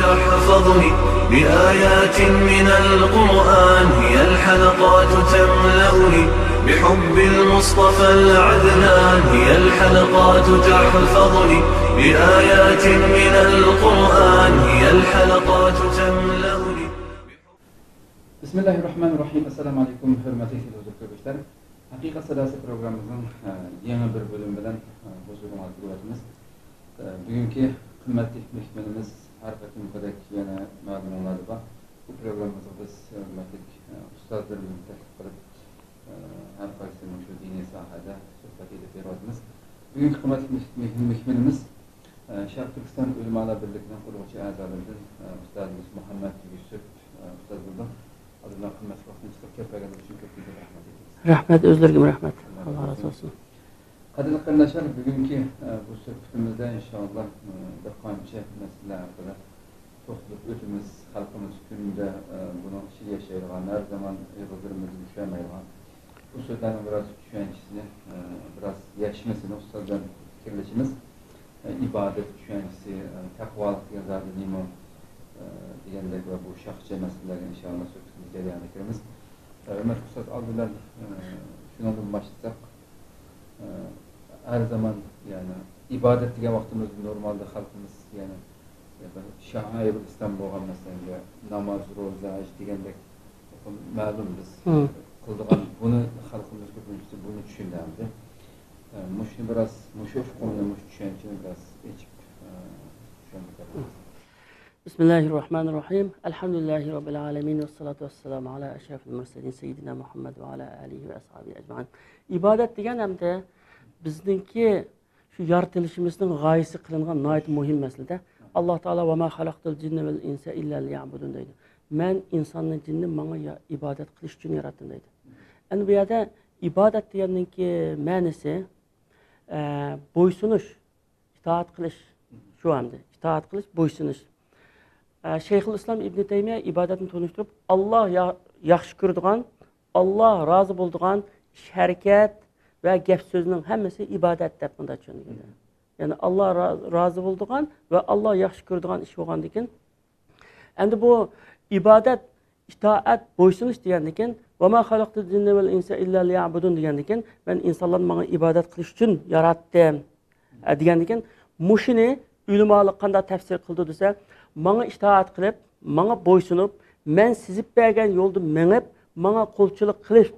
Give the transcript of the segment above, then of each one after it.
تحفظني بآيات من القرآن هي الحلقات تملأني بحب المصطفى العدنان هي الحلقات تحفظني بآيات من القرآن هي الحلقات تملأني. Bismillahirrahmanirrahim. Assalamu alaikum hürmetli izleyiciler. Hakikat Sadası programımızın yeni bir bölümünden huzurun altındayız. Bugünkü kıymetli mehmanımız her katım kadar yeni malumatları var. Bu programımızda biz hürmetli ustazlarımızı takip edip her kaysının şu dini sahada sohbet edip veriyordunuz. Bugünkü kıymetli mehmanımız Şark Türkistan Ulemalar Birliği'nin kuruluşu azalarından Ustazımız Muhammed Yusuf Ustaz burada. Adına kıymetli vaktiniz çok kefayet için çok güzel rahmet ediniz. Rahmet, özlergim rahmet. Allah razı olsun. Kadın kardeşler, bugünkü bu sohbetimizde inşallah bir kança mesele hakkında topluluk ötümüz, halkımız gününde bunu yaşayırlar, her zaman yıldırımızı düşürmeyiler. Bu sözlerin biraz düşüncesini, biraz yaşmasını, ustazdan fikirleşimiz, ibadet düşüncesi, takvalık yazarı liman diyendek ve bu şahçı meseleleri inşallah sohbetimiz cereyan ettirimiz. Ömer Ustaz aldılar, şundan başlasak. Her zaman yani ibadet diye vaktimiz normalde halkımız yani şair İslam boğan mesela namaz, roza, degandek malum biz kıldıgan bunu halkımız köpüncüsü bunu düşündüğümde muşni biraz muşuf konuda muş düşünceni biraz içip düşündük. Bismillahirrahmanirrahim. Elhamdülillahi Rabbil alemin ve salatu vesselamu ala eşrefil murselin seyyidina Muhammed ve ala alihi ve ashabihi ecmaîn. İbadet degan hamda bizningki şu yaratılışımızın gayesi kılıngan nayet muhim meselede. Allah Teala ve ma halaqtul cinne vel insa illa liya'budun deydi. Men insanın cinni bana ibadet kılış için yarattım deydi. Yani bu yerde ibadet deganninki ma'nisi boysunuş, itaat kılış şu hamda. İtaat kılış, boysunuş. Şeyhülislam İbn Teymiye ibadetini tanıştırıp Allah yaxşı ko'radigan, Allah razı bo'ladigan ish harakat ve gap so'zning hammasi ibadet deb bunda tushungan. Yani Allah razı bo'ladigan ve Allah yaxşı ko'radigan ish bo'lgandan keyin endi bu ibadet, itoat, bo'ysunish degandan keyin va ma xalaqtul jinna vel insa illa liya'budun degandan keyin men insonlarni menga ibodat qilish uchun yaratdim degandan keyin mushuni ulamolar qanday tafsir qildi desa bana itaat qilib, bana boysunup, men sizip bergen yolda menip, bana qo'lchilik qilib,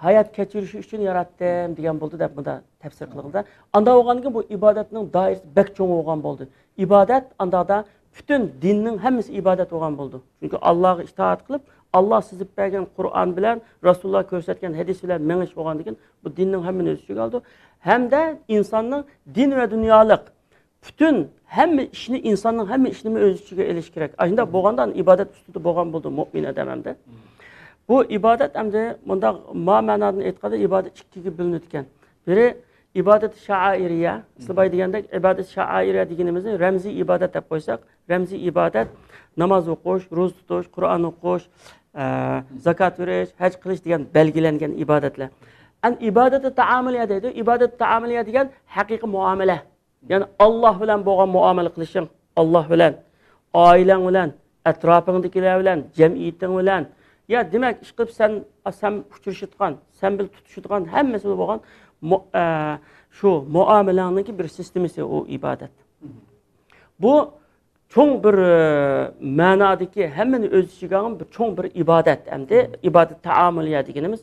hayat kechirishi uchun yaratdim degan bo'ldi deb bunda tafsir qilindi. Anda bo'lgandan keyin bu ibodatning doirasi bek cho'ng bo'lgan bo'ldi. Ibodat andada bütün dinning hammasi ibodat bo'lgan bo'ldi. Chunki Allohga itoat qilib, Allah sizip bergen Qur'on bilan, Rasululloh ko'rsatgan hadis bilan menish bo'lgandan keyin bu dinning hammani o'z ichiga oldi. Hamda insonning din va dunyolik bütün hem işini insanın hem işini öz içine eliş gerek. Aslında boğandan ibadet üstüde boğan buldu mümin edememde. Bu ibadet hem de bunda ma manadan etkadı ibadet çıktığı bilinirken. Biri ibadet şairiye, İslam'da diyende ibadet şairiye diyenimizde remzi ibadet yap koysak, remzi ibadet namaz okuş, roz tutuş, Kur'an okuş, zakat veriş, hac kılış diyen belgelengen ibadetler. Yani ibadeti taamülüye dedi. İbadet taamülüye diyen hakiki muamele. Yani Allah bilen boğan muamele kılışın, Allah bilen, ailen bilen, etrafındakiler bilen, cemiyetin bilen. Ya demek işkip sen uçuruşutkan, sen bil tutuşutkan, hem mesele boğan şu muamelanınki bir sistemisi o ibadet. Bu çoğun bir manadaki hemen öz içigen bir çoğun bir ibadet hem de ibadet taamülüye diyenimiz.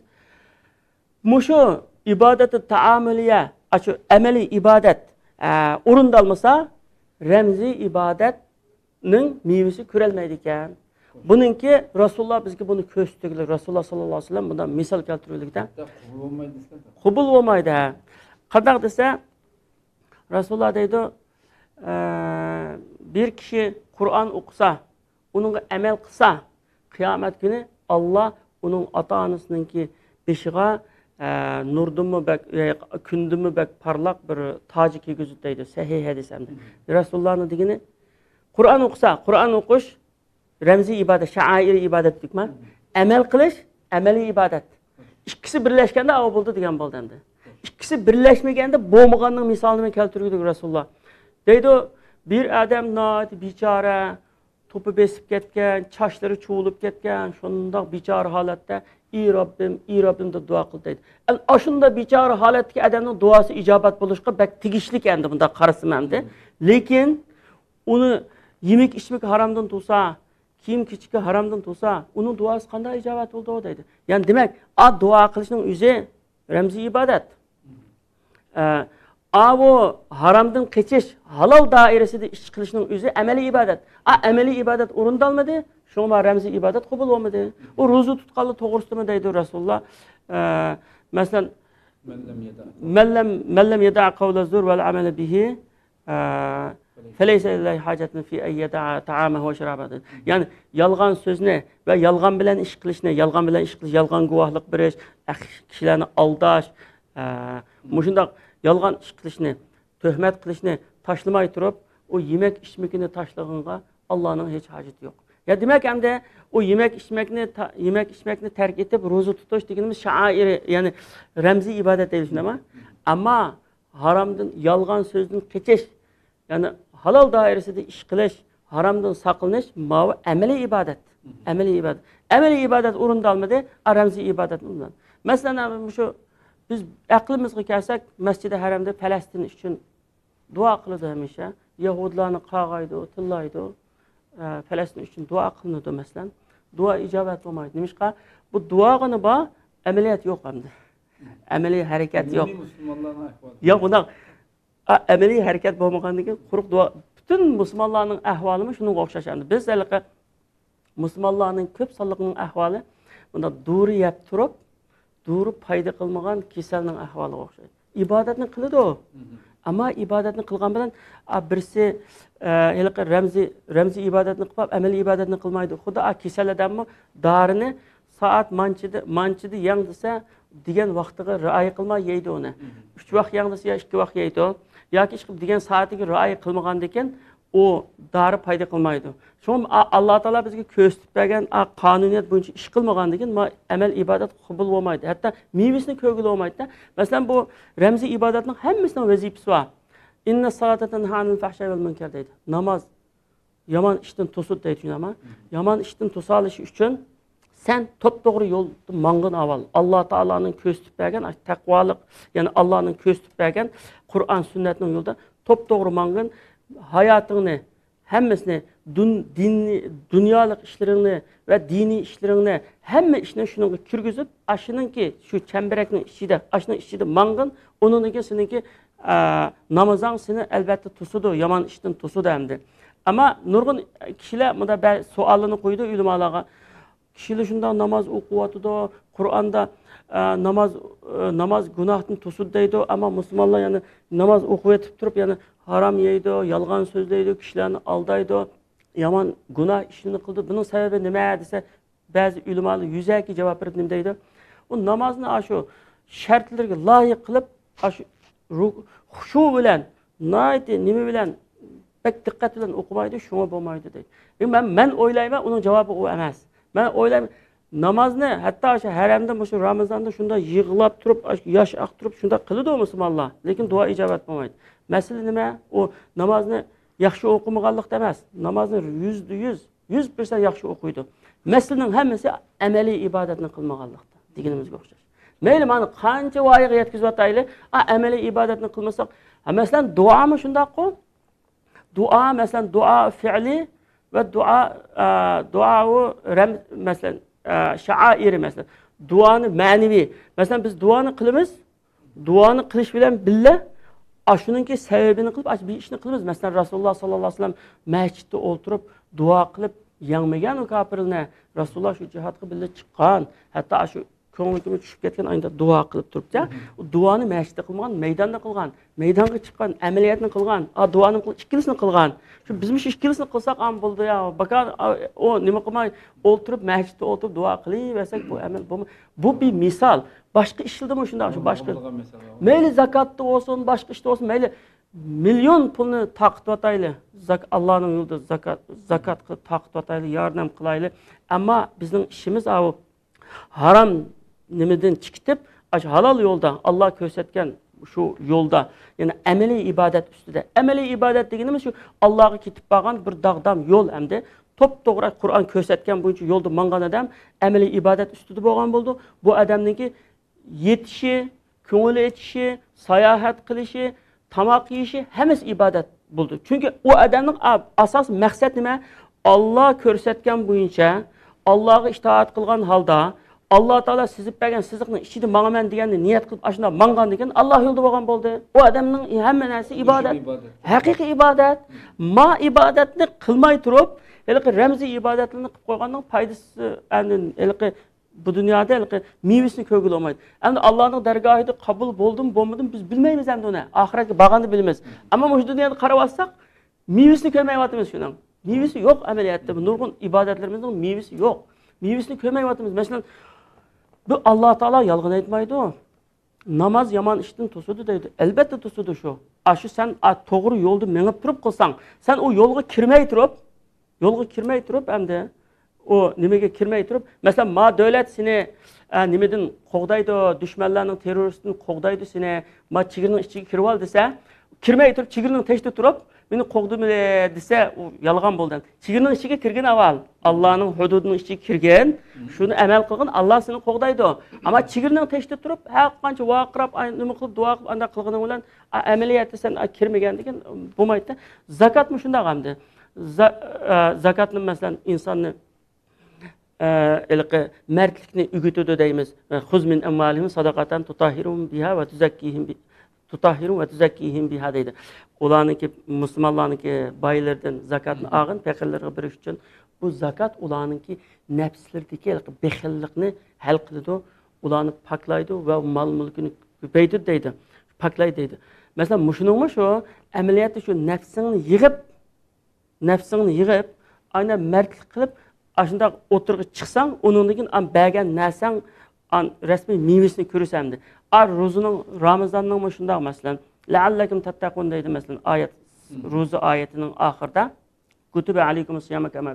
Muşu ibadeti taamülüye, şu emeli ibadet orundalmasa remzi ibadetning meyvesi ko'rolmaydigan. Buningki Rasululloh bizga buni ko'rsatdilar. Rasululloh sallallohu alayhi vasallam bundan misol keltirganlikda qabul bo'lmaydi. Qanday desa Rasululloh deydi, bir kishi Qur'on o'qisa, uningga amal qilsa, qiyomat kuni Alloh uning ota-onasininki beshiga nurdummu bek, kündümü bek parlak bir tacı kiygizdi deydi. Sahih hadisemde. Resulullah'ın digini Kur'an okusa, Kur'an okuş remzi ibadet, şairi ibadet dikmen. Emel kılış, emeli ibadet. İkisi birleşkende av buldu diyen buldu hem de. İkisi birleşmegende boğmaganın misalını keltiriyorduk Resulullah. Deydi bir adam naat, biçare, to'pi besib ketgan, chashlari chuvilib ketgan, shundoq bechora holatda ey Robbim deb duo qil deydi. Shunda bechora holatdagi odamning duosi ijobat bo'lishga bak tegishlik endi bunda qarasam endi. Lekin uni yemek ichmak haromdan tursa, kiyim kechki haromdan tursa, uning duosi qanday ijobat bo'ldi deydi. Ya'ni demak, duo qilishning o'zi ramziy ibodat. O haramdan kechish, halol doirasida ish qilishning o'zi amaliy ibodat. Amaliy ibodat o'rindalmadi, shunga ramziy ibodat qabul bo'lmadi. U ro'za tutqanli to'g'risidami deydi Rasululloh. Masalan, man lam yada' qawla zur wal amala bihi falaysa lillahi hajatun fi an yada'a ta'amahu wa sharabahu. Ya'ni yolg'on so'zni va yolg'on bilan ish qilishni, yolg'on guvohlik berish, kishilarni aldash, mushundaq yolg'on ish qilishni, tuhmat qilishni tashlamay turib, o yemek içmekini tashlag'inga Allohning hech hojati yo'q. Ya demak hamda o yemek içmekni terk etib ro'za tutish deganimiz sha'iri, ya'ni ramziy ibodat deyil shundami? Ammo haromdan yolg'on so'zni kechish, ya'ni halol doirasida ish qilish, haromdan saqlanish mavi amaliy ibodat. Amaliy ibodat o'rinda olmadi, ramziy ibodat undan. Masalan, shu biz aqlimizga kelsak, Masjid-i Haramda Falastin uchun duo qiladi hamisha. Yahudlarni qag'aydi, tillaydi. Falastin uchun duo qilinadi masalan. Duo ijobat bo'lmaydi. Nimishqa? Bu duoga bor, amaliyat yo'q hamda. Amaliy harakat yo'q. Musulmonlarning ahvoli. Yo'q, bunday amaliy harakat bo'lmagandan keyin quruq duo. Bütün musulmonlarning ahvolimi shunga o'xshash hamda. Biz haliqa musulmonlarning ko'p sonliqning ahvoli bunda duri yeb turib, duri payda qilmagan kasalning ahvoliga o'xshaydi. Ibodatni qiladi u. Ammo ibodatni qilgan bilan birisi haliqa ramziy ibodatni qilib, amaliy ibodatni qilmaydi. Xudo kasal odammi dorini soat manchida yang desa degan vaqtiga rioya qilmay yeydi uni. 3 vaqt yang desa 2 vaqt yeydi. Yoki ish qilib degan soatiga rioya qilmagandan keyin o dori payda qilmaydi. Shom Alloh taolo bizga ko'rsatib bergan qonuniyat bo'yicha ish qilmagandan keyin amal ibodat qabul bo'lmaydi. Hatto mevasini ko'ngil olmaydi. Masalan, bu ramziy ibodatning hammasining vazifasi bor. Inna salata tanha anil fahsha'i val munkar deydi. Namoz yomon ishdan to'sib deydi shunama. Yomon ishdan to'salish uchun sen to'g'ri yo'lda mang'in avval. Alloh taoloning ko'rsatib bergan taqvolik, ya'ni Allohning ko'rsatib bergan Qur'on sunnatning yo'lda to'g'ri mang'in hayotingni hammasini dunyolik ishlaringni va diniy ishlaringni hamma ishni shunga kirgizib, ashuningki shu chambarakning ichida mang'in, uningga seninki namozing seni albatta to'sidi, yomon ishdan to'sidi hamda. Ammo nurg'un kishilar bunda savolini qo'ydi ulamolarga. Kishilar shunda namoz o'qiyotdi, Qur'onda namoz gunohdan to'sidi deydi, ammo musulmonlar yana namoz o'qiyotib turib, yana harom yeydi, yolg'on so'zlaydi, kishilarni aldaydi, yomon gunoh ishini qildi. Buning sababi nima desa, ba'zi ulamolar yuzaki javob berib nima deydi? U namozni shu shartlarga loyiq qilib, shu xushu bilan, nima bilan, pek diqqat bilan o'qimaydi, shunga bo'lmaydi deydi. Men o'ylayman, uning javobi u emas. Men o'ylayman, namozni hatto o'sha haramda, shu Ramazonda shunda yig'lab turib, yosh aqtirib shunda qiladi musulmonlar, lekin duo ijobat bo'lmaydi. Masala nima? U namozni yaxshi o'qimaganlikda emas, namozni 100% yaxshi o'qiydi. Masalaning hammasi amaliy ibodatni qilmaganlikda deganimizga o'xshash. Mayli mana qancha voyaga yetkazayotayli, amaliy ibodatni qilmasak, masalan duomi shundaqku. Duo masalan duo fi'li va masalan sha'airi masalan duoni ma'naviy. Masalan biz duoni qilamiz, duoni qilish bilan billa shuningki sababini qilib, bir ishni qilamiz. Masalan Rasululloh sollallohu alayhi vasallam masjidda o'tirib duo qilib yanmagan u kofirlarni Rasululloh shu jihatga billa chiqqan, hatto shu ko'nglimga tushib ketgan ayda duo qilib turibdi. U duoni masjidda qilmagan, maydonda qilgan, maydonga chiqqan, amaliyotni qilgan, duoni ikkilisini qilgan. Shu bizmi ikkilisini qilsak ham bo'ldi ya. Bakar o nima qilmay o'tirib masjidda o'tirib duo qilaversak bu amal bu bir misol. Boshqa ishildimi shunda shu boshqa. Mayli zakatda olsun, boshqa ishda olsun, mayli million pulni taqib o'tayli. Allohning yo'lida zakat qilib taqib o'tayli, yordam qilayli. Ammo bizning ishimiz haram nimadan chiqib, halol yo'lda Alloh ko'rsatgan shu yo'lda, ya'ni amaliy ibodat ustida. Amaliy ibodat deganimiz shu Allohga ketib borgan bir dag'dam yo'l hamda top-to'g'ri Qur'on ko'rsatgan bo'yicha yo'lda mangan odam amaliy ibodat ustida bo'lgan bo'ldi. Bu odamningki yetishi, ko'ngil etishi, sayohat qilishi, tamoq yeyishi hammasi ibodat bo'ldi. Chunki u odamning asos maqsad nima? Alloh ko'rsatgan bo'yicha, Allohga itoat qilgan holda, Alloh taolo sizib bergan siziqning ichida mangaman deganni niyat qilib ashunda mangan degan Alloh yo'lida bo'lgan bo'ldi. U odamning hamma narsa ibodat. Haqiqiy ibodat. Ma ibodatni qilmay turib, ramziy ibodatlarni qilib qo'yganning foydasi endi bu dunyoda mevasini ko'rgili olmaydi. Endi Allohning dargohida qabul bo'ldim, bo'lmadim biz bilmaymiz endi uni. Oxiratga borganda bilamiz. Ammo bu dunyoda qarab olsak, mevasini ko'rmayapmiz shuni. Mevasi yo'q amaliyotda. Bu nurg'un ibodatlarimizning mevasi yo'q. Mevasini ko'rmayapmiz. Masalan, bu Alloh taolo yolg'on aytmaydi. Namoz yomon ishdan to'sadi deydi. Albatta to'sadi shu. Shu sen to'g'ri yo'lda menib turib qilsang, sen o yo'lga kirmay turib endi o nimaga kirmay turib, masalan, ma davlat seni nimadan qo'g'daydi, dushmanlarning terroristini qo'g'daydi seni, ma chigirning ichiga kirib ol desa, kirmay turib chigirning tashda turib, meni qo'g'dimi desa, u yolg'on bo'ldi. Chigirning ichiga kirgan avval, Allohning hududining ichiga kirgan, shuni amal qilgan, Alloh seni qo'g'daydi. Ammo chigirning tashda turib, har qancha vaqirab, nima qilib duo qilib anda qilganing bilan amaliyotda sen kirmagan degan bo'lmaydi. Zakotmi shunday hamdi. Zakotni masalan insonni mardlikni o'rgatadi deymiz. Xuz min amvalihim sadaqatan tutahhirum biha va tuzakkihim biha deydi. Ularniki musulmonlarniki boylardan zakotni olgin, faqirlarga berish uchun bu zakot ularniki nafslardagi bexillikni hal qiladi, ularni poklaydi va mol mulkini ko'paytiradi deydi. Poklaydi deydi. Masalan, shuningmi shu amaliyotda shu nafsingni yig'ib, aynan mardlik qilib ashunda o'tirg'i chiqsang, uningdan bergan narsang rasmiy mevasini ko'rasanmi? Ro'zining Ramazonning shunday masalan, la'allakum tattaqun deydi masalan oyat, ro'za oyatining oxirida kutiba alaykumus siyam kama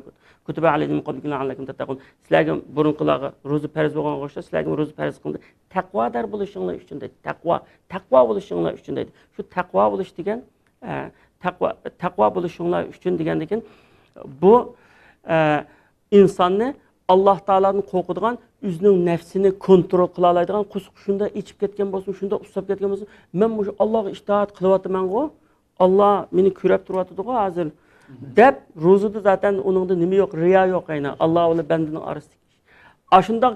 kutiba alaykum qablikum la'allakum tattaqun. Sizlarga burunqilarga ro'za farz bo'lgan o'xshash, sizlarga ro'za farz qildi. Taqvodor bo'lishinglar uchun deydi. Taqvo bo'lishinglar uchun deydi. Shu taqvo bo'lish degan taqvo bo'lishinglar uchun degandan bu insonni Alloh taolaning qo'rqadigan, o'zining nafsini kontrol qila oladigan, qusuq shunda ichib ketgan bo'lsin, shunda ustab ketgan bo'lsin, men shu Allohga itoat qilyapman-ku, Alloh meni ko'rib turibdi-ku hozir deb ro'zada zaten uningda nima yo'q, riyo yo'q aynan. Alloh bilan bandaning orasida. Ashunda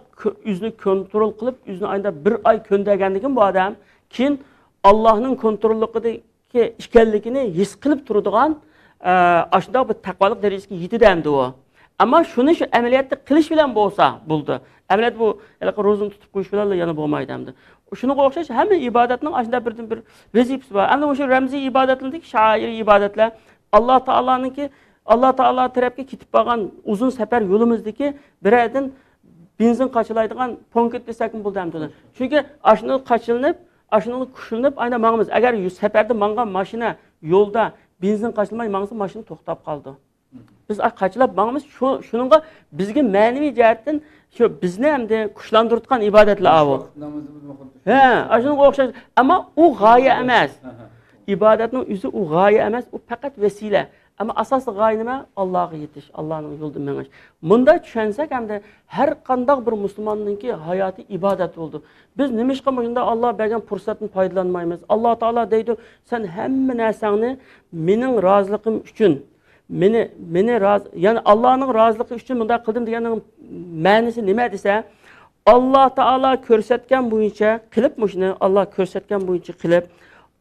o'zini kontrol qilib, o'zini ayda bir oy ko'ndagandan bu odam keyin Allohning kontrolligidagi ekanligini his qilib turadigan, ashunda bu taqvolik darajasiga yetadi endi u. Ama şunu şu ameliyatda qilish bilan bo'lsa bo'ldi. Ameliyat bu ro'zani tutib qo'yish bilan yana bo'lmaydi endi. Shunga o'xshash hamma ibodatning ashunda birdan bir vazifasi bor. Endi o'sha ramziy ibodatlardagi shoiriy ibodatlar Alloh taoloninki Alloh taolo tarafga ketib qolgan uzun safar yo'limizdagi birdan benzin qachilaydigan punkt desak bo'ldi endi. Chunki ashuni qachilinib, ashuni kushilinib ayna mangimiz. Agar safarda mangan mashina yo'lda benzin qachilmay mangsa mashina to'xtab qoldi. Biz qaçılab bağımız şununla bizge manevi cihetten şu bizni hem de kuşlandırtkan ibadetler avı. Şununla okşayız. Ama o gaye emez. İbadetin yüzü o gaye emez. O fakat vesile. Ama asaslı gaye nime? Allah'a yetiş. Allah'ın yolda meneş. Bunda düşünsek hem de her kandak bir Müslümanın ki hayatı ibadet oldu. Biz nemiş kamışında Allah bergen fırsatını faydalanmayız. Allah Teala deydi sen hemen erseni benim razılığım için Meni razı, yani Allah'ın razılığı için bunda kıldım diyenin manisi nima desa, Allah Taala ko'rsatgan bo'yicha qilib mushuni Allah ko'rsatgan bo'yicha qilib,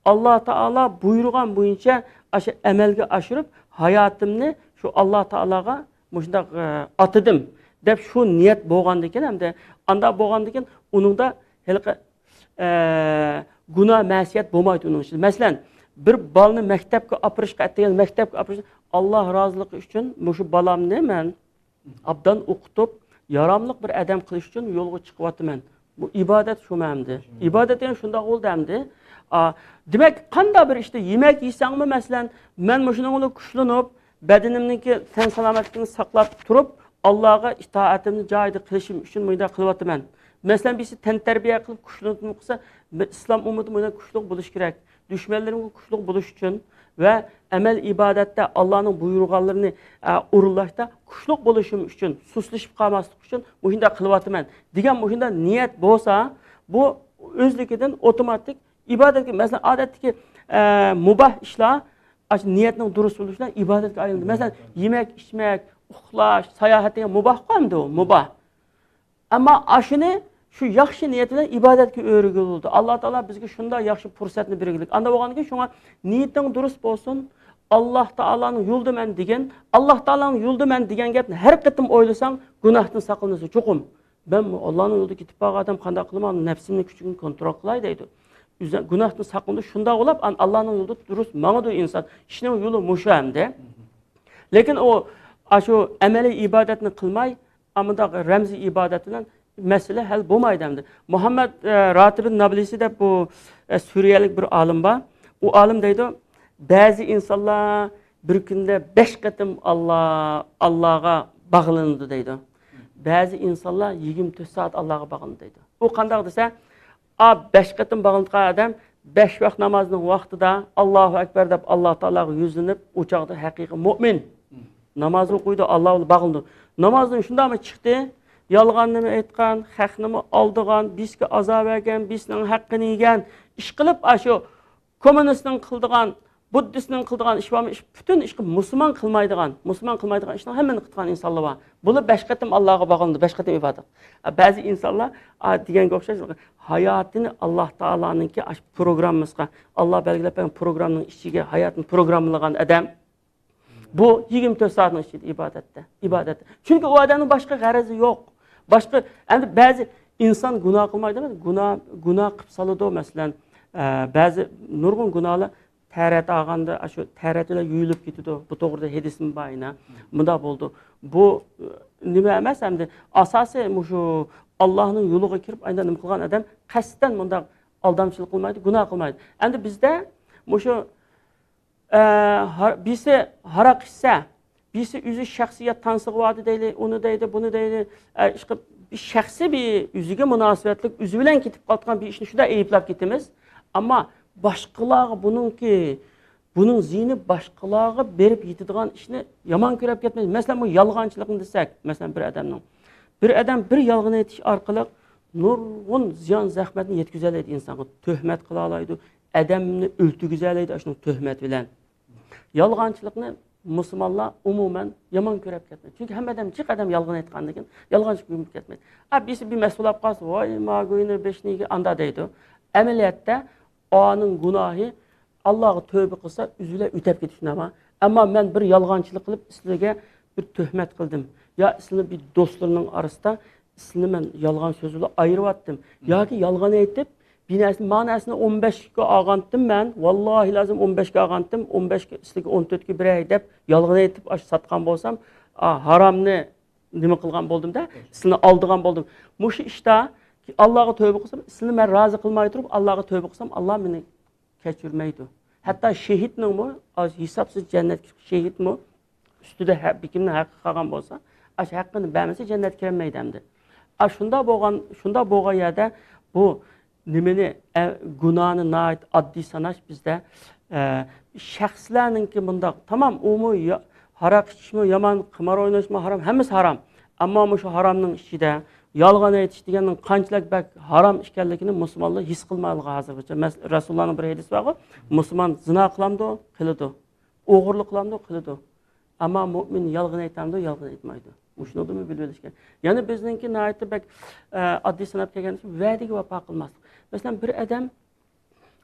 Allah Taala buyurgan bo'yicha aşı amalga oshirib hayotimni shu Allah Taolaga mushunda atadim deb shu niyat bo'lgandan keyin hamda anda bo'lgandan keyin uningda gunoh ma'siyat bo'lmaydi uning ichida. Masalan, bir balni maktabga opirishga atgan maktabga opirish Allah razılığı için şu balamni men abdan o'qitib yaramlıq bir adam qilish uchun yo'lga chiqyapman. Bu ibodat shu mamdi. Ibodat ham shunda bo'ldi hamdi. Demak, qanday bir işte yemek yeysangmi masalan, men shunga bilan kuchlanib, badanimniki tan salomatligini saqlab turib, Allohga itoatimni joyida qilishim uchun bunda qilyapman. Masalan, birisi tan tarbiya qilib kuchlanib qilsa, islom ummati bunda kuchli bo'lish kerak. Düşmanlarımın kuchli bo'lish uchun ve emel ibadette Allah'ın buyurganlarını urullaşta kuşluk buluşum için, suslaşıp kalmaslık için muhinda kılvatımen. Digen muhinda niyet bolsa, bu özlükeden otomatik ibadet, mesela adetteki mubah işler, niyetinin durus oluşuna ibadet ayrıldı. Mesela yemek, içmek, uxlaş, sayahat mubah kalmadı o, mubah. Ama aşını şu yaxşı niyetiyle ibadetke öğrügülüldü. Allah Teala bizge şunda yaxşı fursatını birgilik. Anda boğanı ki şuna niyetin durus bolsun, Allah Teala'nın yoldu men degen, Allah Teala'nın yoldu men degen gapni her kıtım oylasan günahtan saklanısı çokum. Ben Allah'ın yolda gitip bağı adam kanda kılmam, nefsimini küçüğünü kontrol kılay deydi. Günahtan saklandı şunda olap Allah'ın yolda durus mağdu insan. İşte o yolu muşu hemde. Lekin o şu emeli ibadetini kılmay, ama da remzi ibadetinden mesele hal bulmaydı hem de. Muhammed Ratib'in Nablisi de bu Suriyelik bir alim var. O alim deydi, bazı insanlar bir günde 5 katım Allah'a bağlandı deydi. Bazı insanlar 24 saat Allah'a bağlandı deydi. O kandak dese, 5 katım bağlandığı adam 5 vakit namazının vaxtida Allahu Ekber deyip Allah Teala'ya yüzlenip uçakta hakiki mümin. Namazı okuydu, Allah'a bağlandı. Namazdan şunda mı çıktı? Yalğanını etkan, haqqını aldıgan, bizge azap egen, bizning haqqını yegen, iş qilib aşu kommunistning qildigan, buddistning qildigan iş var mı? Bütün iş Müslüman qilmaydigan işni hemen qilgan insanlar var. Bunu 5 qatim Allah'a bağlandı, 5 qatim ibadet. Bazı insanlar deganga o'xshash hayatını Allah Teala'nınki programımızga, Allah belgilep bergan programning ichiga hayatını programlagan adam. Bu 24 saatning içinde ibadette. Çünkü o adamın başka garazı yok. Başka, yani bazı insan günah kılmayı demez. Günah kıp salıdı o mesela. Bazı nurgun günahlar teret ağanda, şu teret ile yuyulup gitti. Bu doğruda hedisin bayına. Bunda oldu. Bu nime emez hem de asası şu Allah'ın yoluğa kirip aynen nime kılgan adam kasten bunda aldamçılık kılmaydı, günah kılmaydı. Yani bizde şu birisi harak ise, birisi üzü şahsiyet tansığı vardı deyli, onu deydi, bunu deydi. Bir şahsi bir üzüge münasebetlik, üzü bilen gitip kalkan bir işini şurada eyiplap gitimiz. Ama başkalığı bunun zihni başkalığı berip yitidiğin işini yaman körep gitmez. Mesela bu yalğançılıkını desek, mesela bir adam bir yalğını etiş arkalık nurgun ziyan zahmetini yetküzeleydi insanı. Töhmet kılalaydı, adamını öldürgüzeleydi aşının töhmet bilen. Yalğançılıkını Müslümanlar umumen yaman körep ketmedi. Çünkü hem adam yalğın etkanlıkın, yalğançılık gümrük ketmedi. Birisi bir mesul yapqası, vay mağuyunu beşnigi anda deydi. Emeliyatta onun günahı Allah'a tövbe kılsa üzüle ütep getişin ama ben bir yalğançılık kılıp sizlere bir töhmet kıldım. Ya sizin bir dostlarının arasında sizin ben yalğan sözüyle ayırıp attım. Ya ki yalğan etip binasının manasını 15'e ağanttım ben. Vallahi lazım 15'e ağanttım. 15'e 14'e bir ay deyip yalğan etip satkan bolsam haramını nime kılgan boldum da sizini aldığan boldum. Muşu işte Allah'a tövbe kılsam, sizini ben razı kılmayı durup Allah'a tövbe kılsam Allah beni keçirmeydi. Hatta şehitnin mu, hesapsız cennet şehit mi, üstüde bir kimden hakkı kalgan bolsa, hakkını vermesi cennet kiremeydi hem de. Şunda boğan yerde bu nimeni günahını nait addi sanaş bizde şahslarının ki bunda tamam umu harak içme yaman kımar oynaşma haram hemiz haram ama şu haramның içinde yalğan aytish deganning qanchalik haram ekanligini musulmonlar his qilmaydi hozirgacha. Rasulullahning bir hadisi var. Musulmon zina qilamdi, qiladi. O'g'irlik qilamdi, qiladi. Ama mümin yalğan aytamdi, yalğan aytmaydi. Shuni da bilib kerak. Ya'ni bizningki naytda oddiy sanab kelgan ish va'daga vafo qilmaslik. Mesela bir adam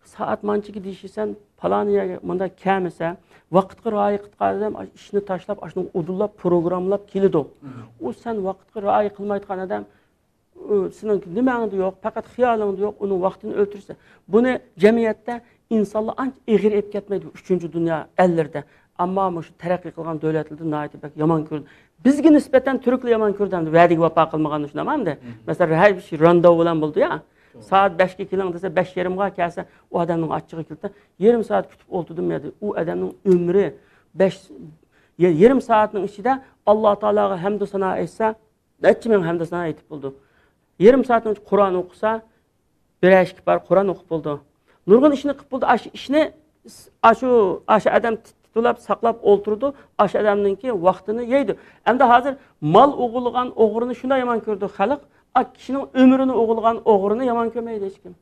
saat manchiga deyishsan, paloniyaga bunda kamisa, vaqtga rioya qilgan odam ishni tashlab, ashuni udullab, programlab keladi. U sen vaqtga rioya qilmaydigan odam sening nimangda yo'q, faqat xiyolingda yo'q, uning vaqtini o'ltirsa. Buni jamiyatda insonlar ancha eg'ir ep ketmaydi 3-dunyo ellarda. Ammo shu taraqqiy qilgan davlatlarda naytda yomon ko'rdi. Bizga nisbatan turklar yomon ko'rdimdi, va'daga vafo qilmaganini tushunaman-da. Masalan, har bir şey randov bilan bo'ldi ya. Saat 5'e keling desa 5:30'ga kelsa, o adamning achchig'i keldi. Yarım saat kutib o'ltirdim dedi. U adamning umri 5 yarım saatning ichida Alloh taologa hamd va sano aytsa, necha ming hamd va sano aytib bo'ldi. Yarım saatning Qur'on o'qisa, bir ashki par Qur'on o'qib bo'ldi. Nurg'un ishni qilib bo'ldi. Ash ishni Aşı adam tutulab saqlab o'ltirdi, aşı adamninki vaqtini yeydi. Endi hozir mal o'g'ilgan o'g'rini shunday yomon ko'rdi xalq, kishining umrini o'g'ilgan o'g'rini yomon ko'rmaydi hech kim.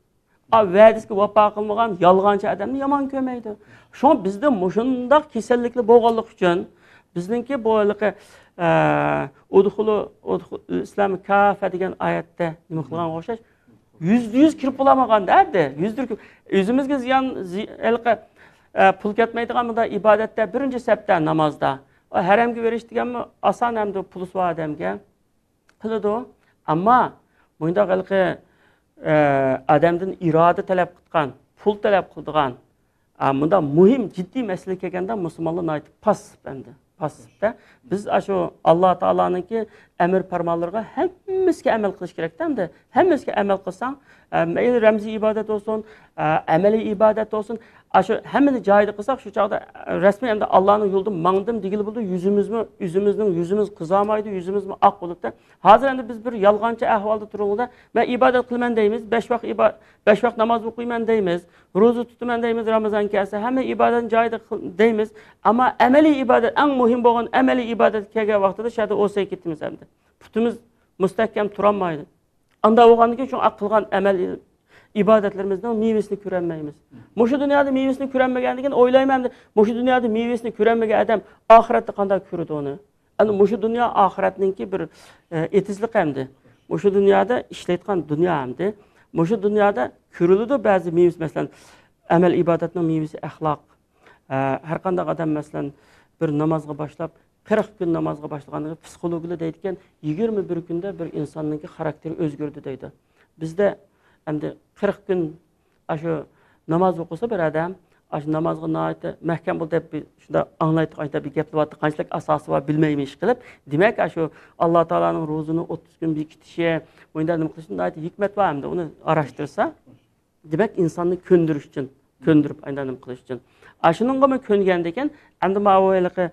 Va'dasiga vafo qilmagan yolg'onchi odamni yomon ko'rmaydi. Shu bizda mushundaq kasalliklar bo'lganligi uchun bizningki bo'liqi udxulu islom kafa degan oyatda nima qilgan o'xshash %100 kirib bo'lamagan derdi. O'zimizga ziyon pul ketmaydigan bunda ibodatda birinchi sapda namozda haramga berish deganmi oson hamda puli bor odamga qiladi. Ammo bunda xalqi adamdan iroda talab qilgan, pul talab qildigan, bunda muhim jiddiy masala kelganda musulmonlar aytib pasib endi. Pasibda biz shu Alloh taoloninki amr farmonlariga hammasiga amal qilish kerak endi. Hammasiga amal qilsang, mayli ramziy ibodat bo'lsin, amaliy ibodat bo'lsin, shu hammani joyida qilsak, shu chaqda rasmiy endi Allohning yo'lida mangdim degili bo'ldi, yuzimiz qizarmaydi, yuzimiz oq bo'ladi. Hozir endi biz bir yolg'onchi ahvolda turibdi. Men ibodat qilman deymiz, 5 vaqt namoz o'qiyman deymiz, ro'za tutaman deymiz, Ramazon kelsa hamma ibodatni joyida deymiz, ammo amaliy ibodat eng muhim bo'lgan amaliy ibodat kelgan vaqtida shada o'say ketimiz endi. Putimiz mustahkam turolmaydi. Anda bo'lgandan keyin shu qilgan amal ibodatlarimizning mevasini ko'rolmaymiz. Mushu dunyoda mevasini ko'rolmaganligini o'ylayman. Mushu dunyoda mevasini ko'rolmagan odam oxiratda qanday ko'radi uni? Ana mushu dunyo oxiratninki bir etizlik hamdi. Mushu dunyoda ishlayotgan dunyo hamdi. Mushu dunyoda ko'riladi ba'zi mevas, masalan, amal ibodatning mevasi axloq. Har qanday odam masalan bir namozga boshlab 40 kun namozga boshlaganida psixologlar deydigan 21 kunda bir insonning xarakteri o'zgardi deydi. Bizda endi 40 kun shu namoz o'qisa bir odam, shu namozga nihoyatda mahkam bo'ldi deb shunda anglaydi, qayta bir gaplayapti, qanchalik asosi bor bilmaymish qilib, demak shu Alloh taolaning ro'zini 30 kun bekitishi, bunda nima qilishni nihoyatda hikmat bor hamda uni arashtirsa, demak insonni ko'ndirish uchun, ko'ndirib aynan nima qilish uchun. Ashuningga men ko'ngandan keyin endi ma'voyliqi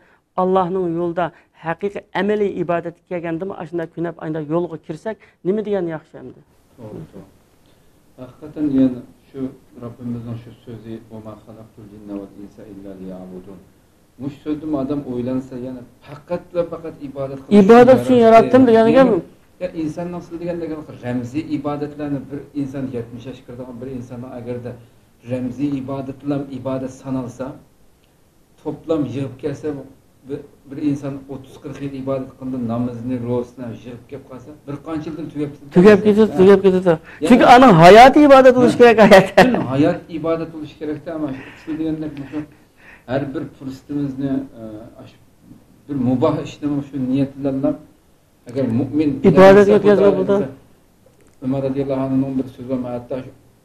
Allohning yo'lida haqiqiy amaliy ibodatga kelganda shunday kunab aynan yo'lga kirsak, nima degan yaxshi endi. To'g'ri. Hakikaten yani şu Rabbimizin şu sözü وَمَا خَلَقْتُ الْجِنَّ وَالْاِنْسَ اِلَّا لِيَعْبُدُونَ. Muş sözüm adam oylansa yani fakat ve fakat ibadet kılış. İbadet için yarattım degani mi? Ya insan nasıl deganda ramzi ibadetlerini bir insan 70 yaş kirdiğin bir insana eğer de ramzi ibadetler ibadet sanalsa toplam yığıp gelse bir insan 30-40 yıl ibadet kıldı, namazını, ro'zasini yığıp kelib qolsa, bir qancha yildan tugab ketadi. Çünkü ana hayat ibadet bo'lish kerak hayat. Hayat ibadet bo'lish kerakda, ama shu deganda her bir fursatimizni bir mubah ishni shu niyat bilan agar mu'min ibadet yetkazib bo'ldi. Umar radhiyallohu anhuning bir so'zi var, hatta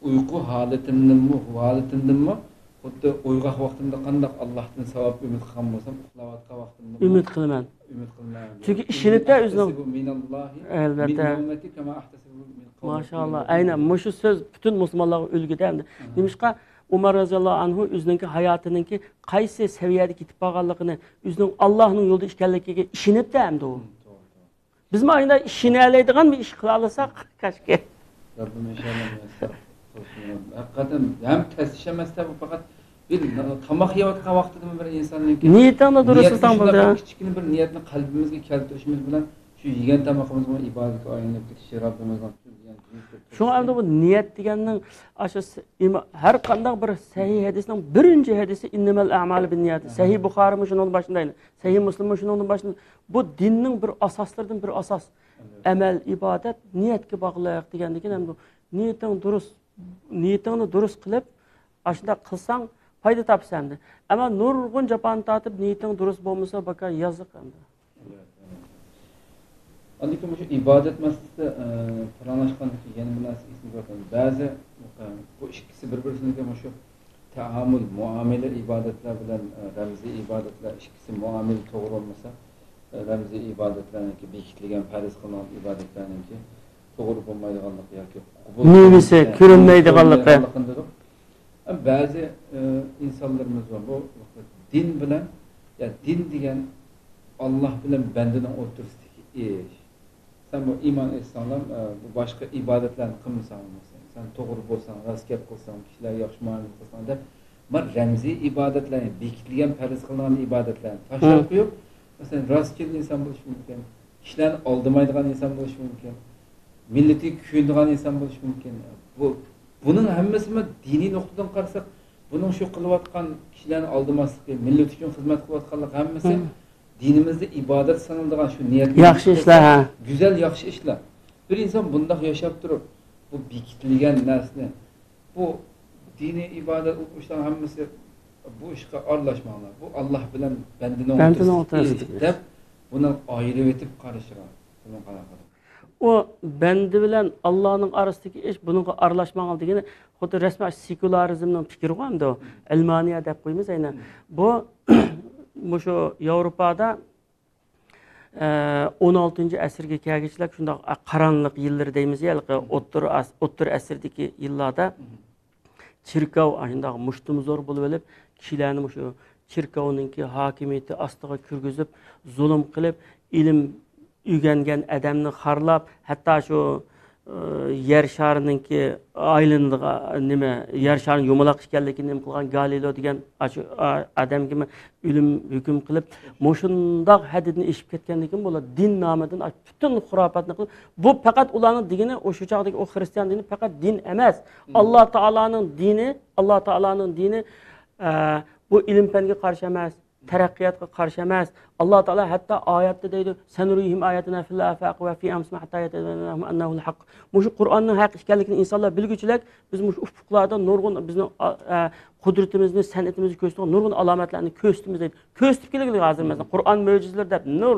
uyqu holatimdanmi xuddi uyg'oq vaqtimda qanday Allohdan savob umid qilgan bo'lsam, uxlayotgan vaqtimda umid qilaman. Çünkü işinibda o'zining albatta. Maşallah. Aynen mushu so'z butun musulmonlarga ulguda endi. Nimishqa Umar radhiyallohu anhu o'zining hayotininki qaysi saviyada ketib qolganligini, o'zining Allohning yo'lida ekanligiga ishonibdi endi u. Biz mi aynan ishini alaydigan bir ish qila olsak, kashki. Rabbim inşallah hakikaten hem tesiş emezse bu fakat bir tamak yiyotgan vaqtida bir insonning niyatini durustdan bo'ldi. Kichkina bir niyatni qalbimizga keltirishimiz bilan shu yegan tamoqimiz bilan ibodatga aylanib ketishi Rabbimizdan tutilgan. Şuna endi bu niyat deganning asosi har qanday bir sahih hadisning birinchi hadisi innamal a'malu binniyat. Sahih Buxoriy shunun boshida, Sahih Muslim shunun boshida. Bu dinning bir asoslaridan bir asos. Amal, ibodat niyatga bog'liq degandan keyin bu niyatini durust qilib, ashunda qilsang foyda topsan. Ammo nurg'un jafon tatib niyating durust bo'lmasa, bakar yoziq endi. Andaki bu ibadet meselesi planlaşkanlık yeni bir nasıl ismi var. Bazı bu ikisi birbirine şu tahammül, muamele ibadetler bilen ramzi ibadetler ikisi muamele doğru olmasa ramzi ibadetlerin ki bekitligen farz kılınan ibadetlerin ki doğru olmaydıganlık yoki mevisi ko'rinmaydiganligi. Bazı insanlarımız var. Bu din bilen ya din degan Allah bilen bendenin oturistiki iş. Sen bu iman etsen, bu başka ibadetlerini kılmasan, sen doğru olsan, rast gap kılsan, kişiler yaxşı muamele kılsan da Ama remzi ibadetlerini, bekitilgen perhiz kılınan ibadetlerini taşlar koyup, mesela rastgele insan buluş mümkün, kişilerini aldamaydıgan insan buluş mümkün, milleti kuyunduğun insan buluş mümkün. Bunun hemmesi dini noktadan karsak, bunun şu kılıvatkan kişilerini aldamaslık, millet için hizmet kılıvatkanlık hemmesi dinimizde ibadet sanıldığan şu niyetli yaxşı işler, güzel yaxşı işler. Bir insan bundaq yaşap durup, bu bekitilgen nesne, bu dini ibadet okuştan hemmesi bu işe arlaşmalar. Bu Allah bilen bendine otursun deyip, bunu ayrı etip karışıran. Bunun kadar. O bendi bilen Allah'ın arasındaki iş bununla aralashmagan degeni xuddi rasman sekularizmning fikri var endi o. Elmaniya deb qo'yamiz aynan. Bu şu Yevropada 16. asrga kelgichlar shunday qaranliq yillar deymiz ya, o'ttir asrdagi yillarda chirkov shunday mushtumzor bo'lib olib, kishilarni shu chirkovninki hokimiyati ostiga kirgizib, zulm qilib, ilm ügengen adamni xarlab, hatta şu yer şarininki aylandiga nima, yer sharini yumaloq ekanligini nima qilgan Galileo degan adam kimi ilm hukm qilib, mushundoq hadidni eshib ketganligim bo'ladi. Din nomidan butun xurofotni qilib, bu faqat ularning dini, o'sha chaqdagi o xristian dini faqat din emas. Alloh taolaning dini bu ilm fanga qarshi emas, taraqqiyotga qarshi emas. Alloh taolo hatto oyatda deydi: "Sanurihim ayatina fil afaq va fi amsma hatta yatabayyana annahu al-haq." Mushu Qur'onning haq ekanligini insonlar bilguchilar, biz mush ufqlarda nurg'un bizning qudratimizni, san'atimizni ko'rsatgan nurg'un alomatlarni ko'rsatamiz deydi. Ko'rsatib kelganlik hozir masalan Qur'on mo'jizalar deb nur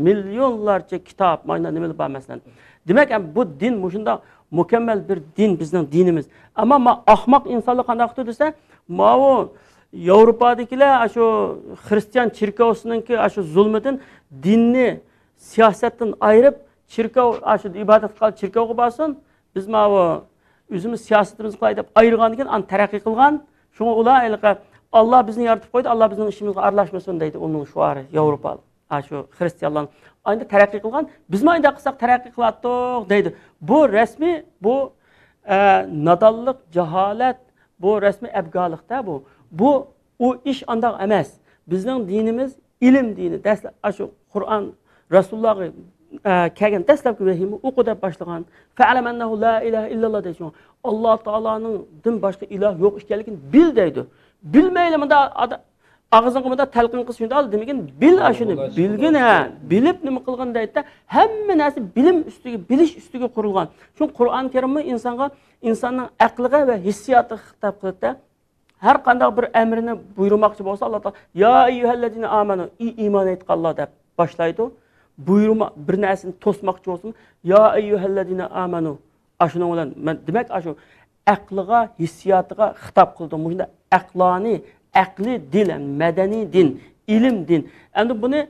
milyonlarcha kitob, mana nimalar bor masalan. Demak, bu din mushunda mukammal bir din bizning dinimiz. Ammo ahmoq insonlar qanday qildi desa, ma'u Avrupa'dakiler şu Hristiyan çirkavısınınki şu zulmeden dinni siyasetten ayırıp çirkav şu ibadet kal çirkavga basın. Biz ma o özümüz siyasetimiz kılayıp ayırgan iken an terakki kılgan. Şuna ula Allah bizni yaratıp koydu. Allah bizim işimizle arlaşmasın deydi onun şuarı Avrupalı. Şu Hristiyanların aynı terakki kılgan. Biz mi aynı kısak terakki kılattık deydi. Bu resmi bu nadallık, cehalet, bu resmi ebgalıkta bu. Bu o iş andak emas. Bizning dinimiz ilim dini. Şu Kur'an Resulullah'ı kelgan dastlabki vahiyni o'qida boshlagan. Fa'lam annahu la ilaha illalloh deydi. Alloh taolaning din boshqa iloh yo'q ekanligini bil deydi. Bilmaylimda og'zingizda talqin qilib shunday ol demagan, bil ashuni bilgin bilib nima qilgan deydi. Hamma narsa bilim ustiga, bilish ustiga qurilgan. Shu Qur'on Karimni insonning aqliga va hissiyotiga xitob qiladi. Her qanday bir emrini buyurmoqchi bo'lsa Alloh taolo ya ayyuhallazina amanu iymon etqanlar deb boshlaydi. Buyurma bir narsani to'smoqchi bo'lsin, ya ayyuhallazina amanu. Ashuna bilan demak shu aqliga, hissiyotiga xitob qildi. Bunda aqloniy, aqli dil, madaniy din, ilm din. Endi buni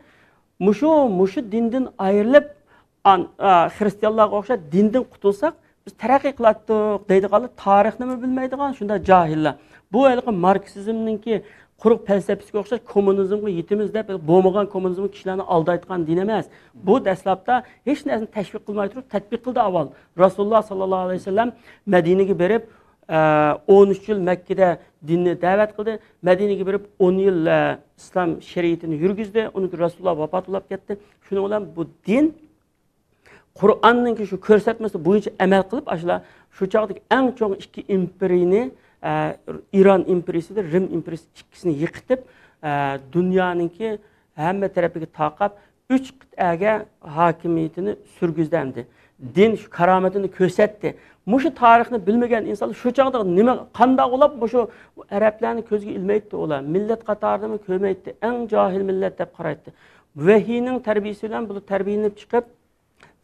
mushu dindan ayrilib xristianlarga o'xshab dindan qutulsak biz taraqqiy qilatdik deydiganlar tarixni bilmaydigan shunda jahillar. Bu elqi Marksizmninki quruq felsefasiga o'xshash kommunizmga yetimiz deb bo'lmagan kommunizm kishilarni aldayotgan din emas. Bu dastlabda hech narsani tashviq qilmay turib tatbiq qildi avval. Rasululloh sallallohu alayhi vasallam Madinaga berib 13 yil Makkada dinni da'vat qildi. Madinaga berib 10 yil islom shariatini yurgizdi. Uni Rasululloh vafot qilib ketdi. Shuning bilan bu din Qur'onning shu ko'rsatmasi bo'yicha amal qilib, shu chog'dagi eng cho'ng ikki imperiyani İran imperiyasi, Rim imperiyasi ikkisini yiqitib, dunyoninki hamma tarafiga taqab 3 qit'aga hokimiyatini surgizdi. Din shu karomatini ko'rsatdi. Mushu tarixni bilmagan insonlar shu chog'da nima qanday bo'lib shu arablarni ko'zga ilmaydi ular. Millat qatoridami ko'rmaydi. Eng jahil millat deb qaraydi. Vahiyning tarbiyasi bilan bu tarbiyalanib chiqib,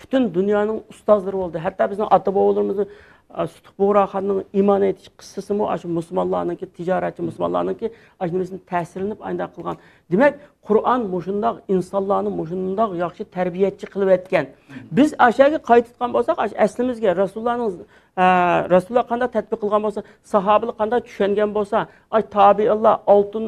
bütün dünyanın ustazları oldu. Hatta bizim ata-bobolarımızın Sutuq Buğraxanның iman etiş qıssası mı, aşı Müslümanlarınki, ticaretçi Müslümanlarınki aşınımızın təsirlenip aynı qılgan. Demek, Kur'an muşundaq, insanlarını muşundaq yaxşı tərbiyetçi qılıb etken. Biz aşağı qayıtıtqan bolsaq, əslimizge Rasulullah qanda tətbiq qılgan bolsa, sahabilik qanda düşengen bolsa, tabi'illah altın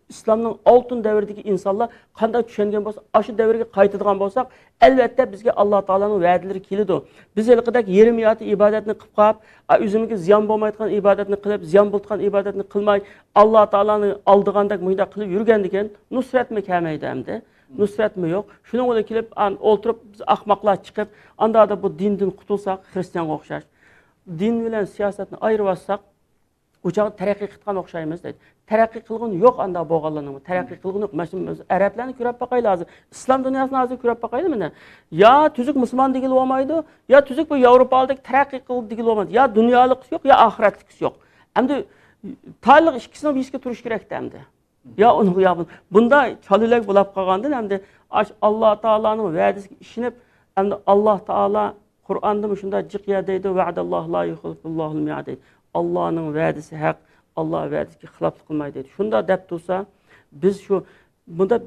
İslamның altın dövridagi insonlar qanday tushungan bo'lsa, aşı davrga qaytadigan bo'lsak, albatta bizga Alloh taolaning va'dalari keladi. Biz ilqidak yerim yoti ibodatni qilib qolib, o'zimizga ziyon bo'lmaydigan ibodatni qilib, ziyon bo'ladigan ibodatni qilmay, Alloh taolani oldigandek muyda qilib yurgandikan, nusratmi kelmaydi hamda. Nusratmi yo'q. Shuning bilan kelib, o'tirib biz ahmoqlar chiqib, anda da bu dindan qutulsak, xristianga o'xshash. Din bilan siyosatni ayirib olsak, uçağı tərəqqi qıtqan oxşayımız deydi. Tərəqqi qılğın yox anda boğalanımı. Tərəqqi qılğın yox. Məsələn, ərəblərini görüb baxay lazım. İslam dünyasını azı görüb baxaydı mı? Ya tüzük Müslüman digil olmaydı, ya tüzük bu Avropalıdaki tərəqqi qılıb digil olmaydı. Ya dünyalık yox, ya ahiretlik yox. Hem de tarlıq ikisini bir işe turuş gerekti hem de. Ya onu yapın. Bunda çalılak bulab qalğandan hem de Allah Taala'nın vədisi işinib, hem de Allah Taala Kur'an'da şunda cıqya deydi. Va'dallahu la yuxlifullahul mi'ad deydi. Allah'ın vədisi haq, Allah vədisi ki, xilaflıq qılmaydı deydi. Şunda dəb dursa, biz şu, bunda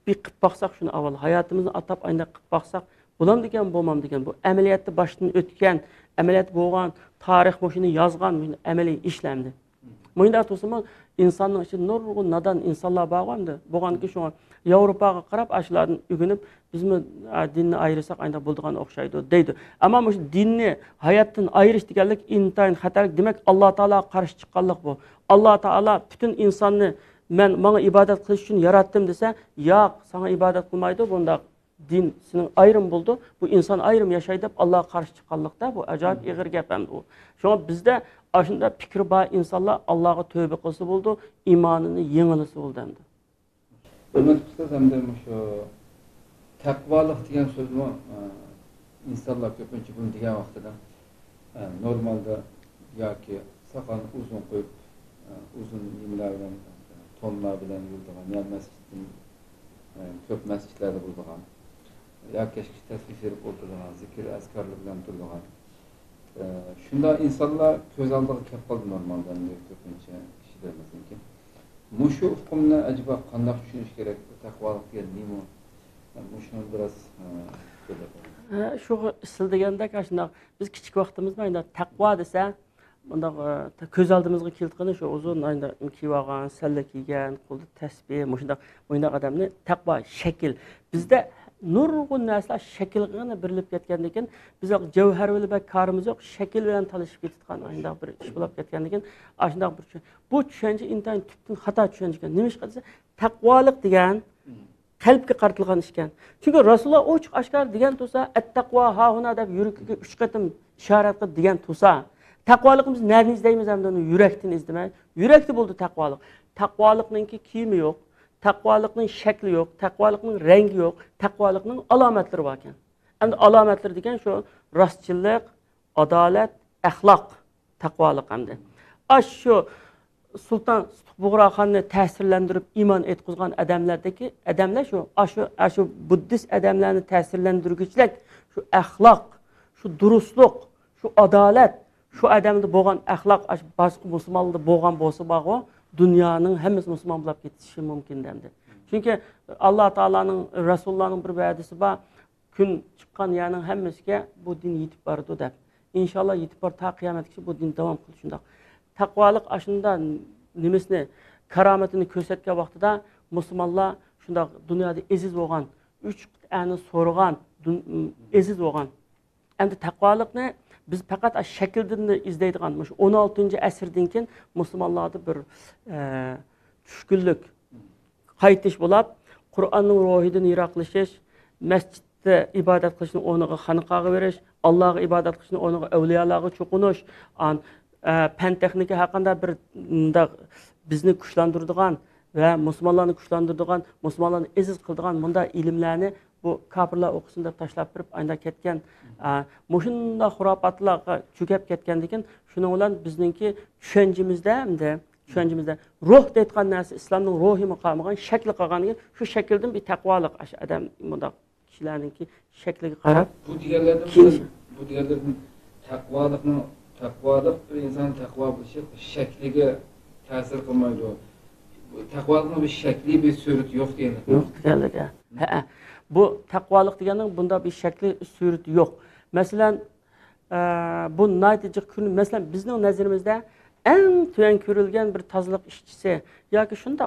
bir qıb baxsaq şunu aval, hayatımızı atap ayında qıb baxsaq, bulam degen, bolmam degen, bu əməliyyatda başını ötken, əməliyyat boğan, tarix boşunu yazgan, əməli işləmdi. Muyunda tursama, insanın için nurgun nadan insanlar bağlandı. Boğan ki şu an, Avropaga qarab aşılardan ügünüp biz mi dinni ayırsak ayında bulduğan oxşaydı deydi. Ama bu dinni hayattan ayırış deganlik intayin xatarlik demek Allah Taala qarşı çıqqanlıq bu. Allah Taala bütün insanı bana ibadet qilish uchun yaratdim desa, yo'q, sana ibadet qilmaydi, bunda din senin ayrım buldu. Bu insan ayrım yaşaydı deb Allah'a qarşı çıqqanlıqda bu acayip ig'ir gap ham bu. Şuna bizde aşında fikri bar insanlar Allah'a tövbe qilsa buldu, imanını yengilisi buldu hamda. Hürmetli ustaz, hem de şu takvalık diyen sözümü insanlar köpünce bunu diyen vaxtıda normalde ya ki sakalını uzun koyup uzun yimler bilen tonlar bilen yurduğun ya mescidin köp mescidlerde bulduğun ya keşke tesbih verip oturduğun zikir eskarlı bilen durduğun şunda insanlar köz aldığı kep kaldı normalde köpünce kişilerimizin ki Muşu ufkumna acaba qandaq tushunish kerak? Taqvolik degan nima? Muşuni biraz Şu sil deganda shundoq biz kichik vaqtimizda endi taqvo desa, bundoq ko'z oldimizga keltirgan shu uzun endi kiyib olgan, salla kiygan, qo'lda tasbih, shundoq odamni taqvo shakl. Bizda nurg'un narsalar shaklgina berilib ketgandan keyin biz javhar bilan karimiz yo'q, shakl bilan talashib ketgan shundoq bir ish bo'lib ketgandan keyin shundoq bir bu tushuncha intayin tubdan xato tushuncha ekan. Nima ish qilsa taqvolik degan qalbga qaratilgan ish ekan. Chunki Rasululloh ochiq oshkor degan tursa, at-taqvo hahuna deb yuragiga 3 qatim ishorat qilib degan tursa, taqvolikimiz nereden izleyimiz hem de onu yürekten izlemey. Yürekli buldu taqvolik. Taqvolikninki kiyimi yo'q. Taqvolikning shakli yo'q, taqvolikning rengi yo'q, taqvolikning alomatlari bor ekan. Endi alomatlar degan shu rostchilik, adolat, axloq taqvolik hamda. Shu Sultan Bug'roxonni ta'sirlantirib iymon etqizgan odamlar shu buddist odamlarni ta'sirlantirguchilik, shu axloq, shu durustlik, shu adolat, shu odamda bo'lgan axloq boshqa musulmonlarda bo'lgan bo'lsa bog'o dünyanın hemiz Müslüman bulup yetişişi mümkün demdi. Çünkü Allah Teala'nın, Resulullah'ın bir vədisi var, gün çıkan yanın hemizge bu din yetip barıdı deb. İnşallah yetip bar ta kıyamet kişi bu din devam kılışında. Takvalık aşında nimesini, karametini kösetken vaxtıda Müslümanlar şunda dünyada eziz olgan, 3 tane sorugan, eziz olgan. Endi takvalık ne? Biz fakat şekilden izleydiğen 16. əsrdən keyin Müslümanlarda bir düşkünlük, qaytish bo'lib, Qur'onning ruhidan yiroqlashish, masjidda ibodat qilishni o'rniga xonaqaga berish, Allohga ibodat qilishni o'rniga avliyolarga cho'qinish, fan texnika haqida bir bizni kuchlantiradigan va musulmonlarni kuchlantiradigan, musulmonlarni aziz qiladigan bunda ilmlarni bu kafirlar o'qisin deb tashlab berib ayda ketgan mushunda xurofotlarga cho'kib ketgandan keyin shuning bilan bizningki tushunchimizda ruh deyotgan narsa islomning ruhiy maqomiga shakli qolgandan keyin shu shakldan bir taqvolik odam bundoq kishilarningki shakliga qarab bu deganlardan taqvolik bir inson taqvo bo'lishi shakliga ta'sir qilmaydi. Taqvolikning bir shakli, bir surati yo'q deganlar. Yo'q deganlar. Bu taqvolik deganning bunda bir shakli, surati yo'q. Masalan, bu natice kun, masalan bizning nazarimizda eng tuyan ko'rilgan bir tozaliq ishchisi yoki shunda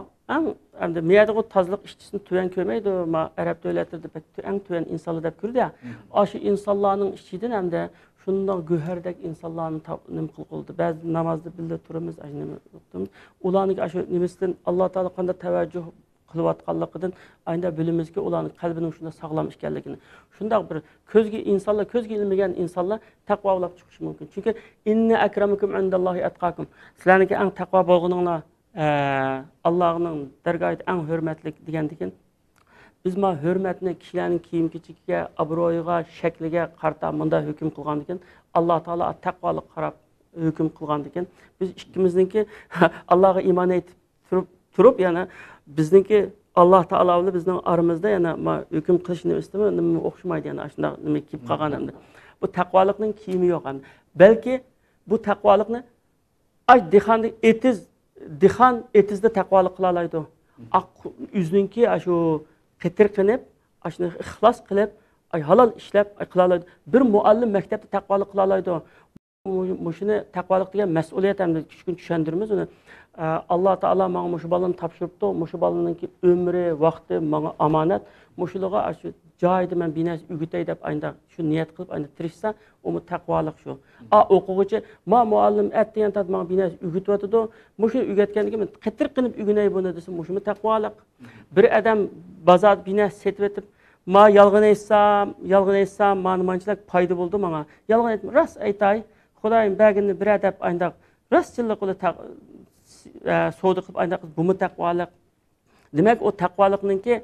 Endi miyada o tazlıq işçisini tüven kömeydi, ma Arap devletleri de en tüven insanlı dep kürdü ya. Aşı insanların işçiden hem de şundan göherdek insanların nim kıldı. Bazı namazda bile turumuz, ajnemi tuttumuz. Ulanık aşı nimisten Allah Teala kanda teveccüh kılıvatqanlıqdan ayında bilimizki ulanın kalbinin şunda sağlam işkenligini. Şunda bir közge insanlar, közge ilmegen insanlar takva olap çıkışı mümkün. Çünkü inne akramakum indallahi etqakum. Sizlarniki en takva bolğunlar Allah'ın dergahida en hürmetlik degandikin. Biz ma hürmetni kişilerin kiyim-kechigiga, obro'yiga, shakliga qarata munda hukm qilgandikin. Allah Teala takvalık qarab hukm qilgandikin. Biz ikkimizniki Allah'a iman etib turib yana bizniki Allah Teala bilen bizning aramızda yana ma hukm qilishni istemi nima o'xshamaydi yana shunda nima kiyib qolgan hamda. Bu takvalıkning kiyimi yo'q hamda. Balki bu takvalıkni ay dixan etizde takvalık qila oladi. Üzninki shu qitir qilib, ashuni ixlos qilib, ay halol ishlab qila oladi. Bir muallim maktabda takvalık qila oladi. Mushuni takvalık degan mas'uliyat hamda kichkin tushundirmiz uni. Allah Teala bana muşu balını tapşırıptı. Muşu balınınki ömrü, vakti bana amanet. Muşuluğa şu cahide men bines ügütey dep ayında şu niyet kılıp ayında tirişsa o mu takvalık şu. Okuğucu ma muallim ettiyen tat bana bines ügütüyordu. Muşu ügütkendiği men kıtır kınıp ügüney bunu desin. Muşu mu takvalık. Bir adam bazar bines setvetip ma yalgın etsam manımancılık paydı buldu bana. Yalgın etme. Rast aytay. Xudayım bəgini bir adab ayında rastçılık olu soğudu qilib ayda bu mu taqvolik? Demak, o taqvolikninki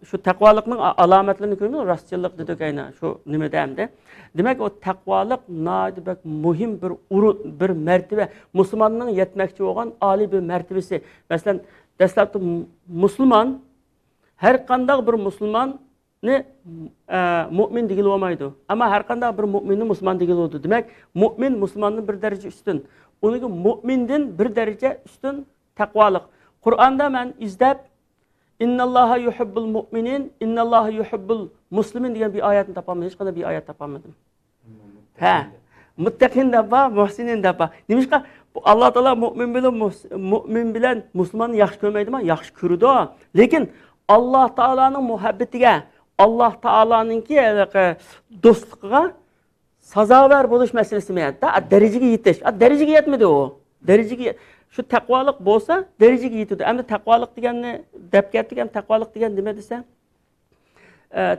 şu taqvolikning alomatlarini ko'ramiz, rostchilik dedik ayna shu nima deyamda. Demak, o taqvolik noyibak muhim bir martaba, musulmonning yetmoqchi bo'lgan oliy bir martabasi. Masalan, dastlabda musulmon har qanday bir musulmonni mu'min degil olmaydi. Ammo har qanday bir mu'minni musulmon degil bo'ladi. Demak, mu'min musulmondan bir daraja ustun. Onun mu'mindan bir derece üstün takvalık. Kur'an'da ben izlep İnnallaha yuhibbul mu'minin, innallaha yuhibbul muslimin diyen bir ayetini tapamadım. Hiç kadar bir ayet tapamadım. Muttakin de var, muhsinin de var. Demiş ki Allah Teala mu'min bilen Müslümanı yaxşı görmeydi ama yaxşı görüdü. Lekin Allah Teala'nın muhabbetiga, Allah Teala'nınki dostluğa sazaver buluş meselesi mi ya? Dereceye yetiş. Dereceye yetmedi o. Dereceye şu takvalık bolsa dereceye yetiyordu. Hem de takvalık diyenle depket diyen takvalık diyen demedi ise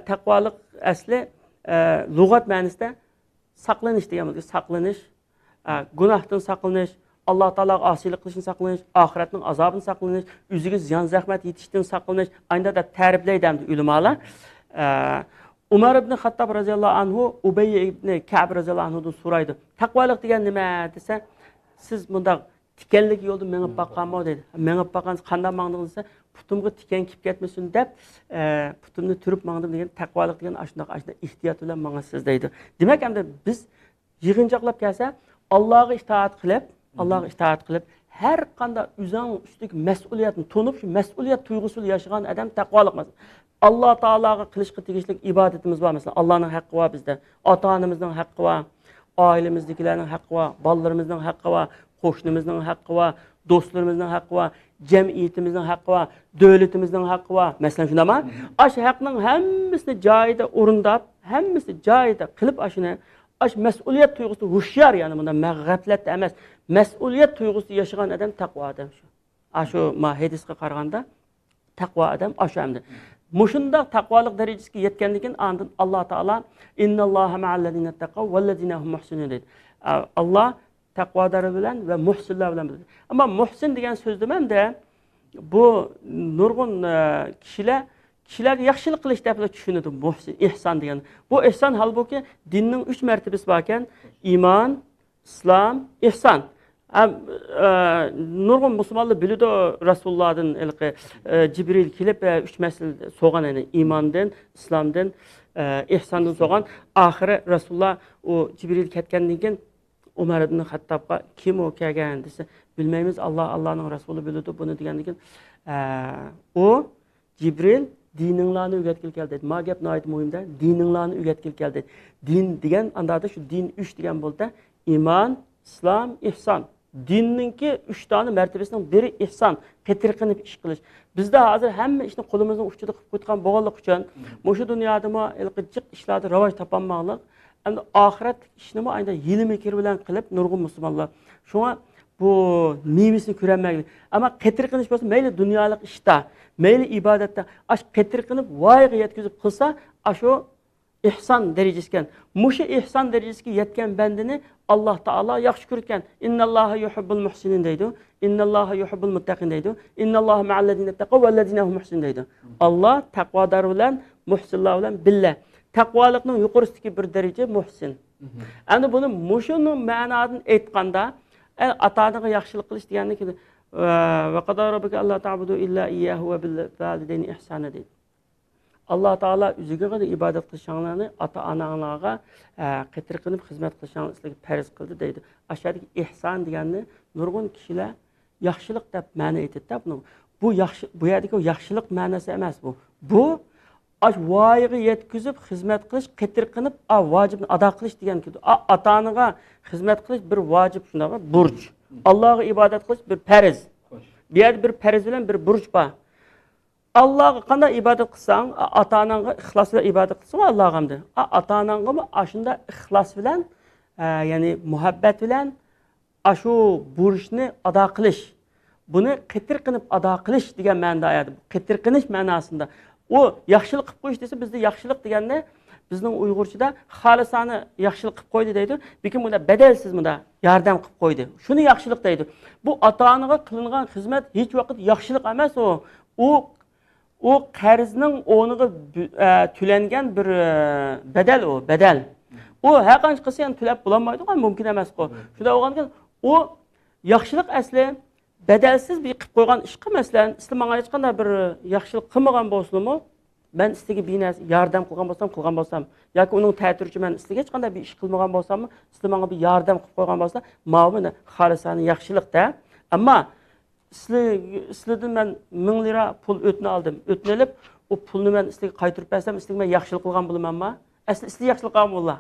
takvalık asli lügat manasında saklanış diyen saklanış, günahtan saklanış, Allah Teala asilik kılışın saklanış, ahiretin azabın saklanış, üzüge ziyan zahmet yetiştiğin saklanış. Aynı da terbipleydi hem de ulemalar. Umar ibn Hattab radıyallahu anhu, Ubey ibn Ka'b radıyallahu anhu'dan soraydı. Takvalık degan nima dese, siz bunda tikenlik yolda menip bakkanmı dedi. Menip bakkan qanday mаңdыңыз dese, putumga tiken kip ketmesin dep, putumni turib mаңдым degan takvalık degan aşında ihtiyat bilan mаңasiz deydi. Demek hem de biz yığınjaqlap kelsa, Allah'a itaat qilib, her qanday üzən üstük məsuliyyətini tonub, şu məsuliyyət tuygusuyla yaşayan adam takvalık mesela. Allah Teala'ya kılışqı tegişlik ibadetimiz var mesela. Allah'ın hakkı var bizde. Ata-anamızın hakkı var. Ailemizdekilerin hakkı var. Ballarımızın hakkı var. Qoşnumuzun hakkı var. Dostlarımızın hakkı var. Cemiyetimizin hakkı var. Devletimizin hakkı var. Mesela şuna mı? Aş hakkının hemmisini cayda orundap, hemmisini cayda kılıp aşını aş mesuliyet duygusu huşyar yani bunda gaflet emas. Mesuliyet duygusu yaşayan adam takva adam şu. Aşu ma hadisga qaraganda takva adam aşu hamda. Muşunda takvalık derecesi yetkenlikin andın Allah Teala innallaha ma'allezine taqav vellezine hum muhsinun dedi. Allah takvadarı bilen ve muhsinler bilen dedi. Ama muhsin degan söz demem de bu nurgun kişiler yaxşılık qilish deb tushunadi muhsin, ihson degan. Bu ihson halbuki dinning 3 martabasi borkan, iymon, islom, ihson. Nurgun musulmonlar biladi Rasulullah'dan Cibril kelib 3 masala so'gan yani iymondan, islomdan, ihsondan so'gan. Oxiri Rasululloh o Cibril ketgandan keyin Umar ibn Hattabga kim o kelgan desa, bilmaymiz Allah'ın Rasuli biladi buni degandan keyin o Cibril dininglarni o'rgatgil keldi dedi. Ma gap noyat muhimda dininglarni o'rgatgil keldi. Din degan andada shu din 3 degan bo'ldi. Iymon, islom, ihson. dinninki 3 tane mertebesining biri ihson, qitirqinib ish qilish. Bizda hozir hamma ishni qo'limizning uchida qilib qo'ygan bo'lganlik uchun, shu dunyoda jiq ishlarda rivoj topolmoqlik, endi oxirat ishni ayda yili-mekir bilan qilib nurg'un musulmonlar. Shunga bu mevasini ko'rolmaydi. Ammo qitirqinish bo'lsa, mayli dunyolik ishda, mayli ibodatda, ash qitirqinib voyaga yetkazib qilsa, ashu ihson darajasiga, mushu ihson darajasiga yetgan bandini Alloh taolo yaxshi ko'rgan. Innalloha yuhibbul muhsinin deydi. Innalloha yuhibbul muttaqin deydi. Innalloha ma'allazina taqav vallazina hum muhsin deydi. Alloh taqvodor bilan, muhsinlar bilan billa. Taqvolikning yuqorisidagi bir daraja muhsin. Endi buni mushuning ma'nodan aytganda, ata-onaga yaxshilik qilish deganiki va qadara robbuka alla ta'budu illa iyyahu va bil validayni ihsana deydi. Allah Taala o'ziga ibodat qilishinglarni ota-onanglarga qitirqinib xizmat qilishinglarni sizlarga farz qildi deydi. Ashadagi ihson deganni nurg'un kishilar yaxshilik deb ma'no aytadi. Bu yaxshi, bu yerdagi yaxshilik ma'nosi emas bu. Bu ash voyaga yetkazib xizmat qilish, qitirqinib vojibni ado qilish deganki, ota-onaga xizmat qilish bir vojib, shunaqa burch. Allohga ibodat qilish bir farz. Bu yerda bir farz bilan bir burch bor. Allah'a qanday ibadet qilsang, ata-onangga ixlos bilan ibadet qilsang, Allohga hamda. Ata-onangga ashunda ixlos bilan, ya'ni muhabbat bilan ashu burchni ado qilish, buni qitirqinib ado qilish degan ma'noda ayadi. Qitirqinish ma'nosida. O yaxshilik qilib qo'yish desa, bizda yaxshilik deganda bizning Uyg'urchada xolisani yaxshilik qilib qo'ydi deydi. Lekin bunda badalsiz bunda yordam qilib qo'ydi. Shuni yaxshilik deydi. Bu ota-onaga qilingan xizmat hech vaqt yaxshilik emas o qarzning o'rniga to'langan bir badal o, badal. O har qancha qilsa ham to'lab bo'lmaydi, mumkin emas ku. Shunda o'g'angan o yaxshilik asli badalsiz bir qilib qo'ygan ish qilmasdan, islomga hech qanday bir yaxshilik qilmagan bo'lsa-mu, men istiga binas yordam qilgan bo'lsam, yoki uning ta'tirchi men istiga hech qanday bir ish qilmagan bo'lsam-mu, islomga bir yordam qilib qo'ygan bo'lsa, ma'lum xolisani yaxshilikda. Ammo sizlardan men 1000 lira pul o'tni oldim. O'tnilib, o pulni men sizlarga qaytarib bersam, sizlarga men yaxshilik qilgan bo'lamanmi? Asli sizlar yaxshilik qilgan bo'llar.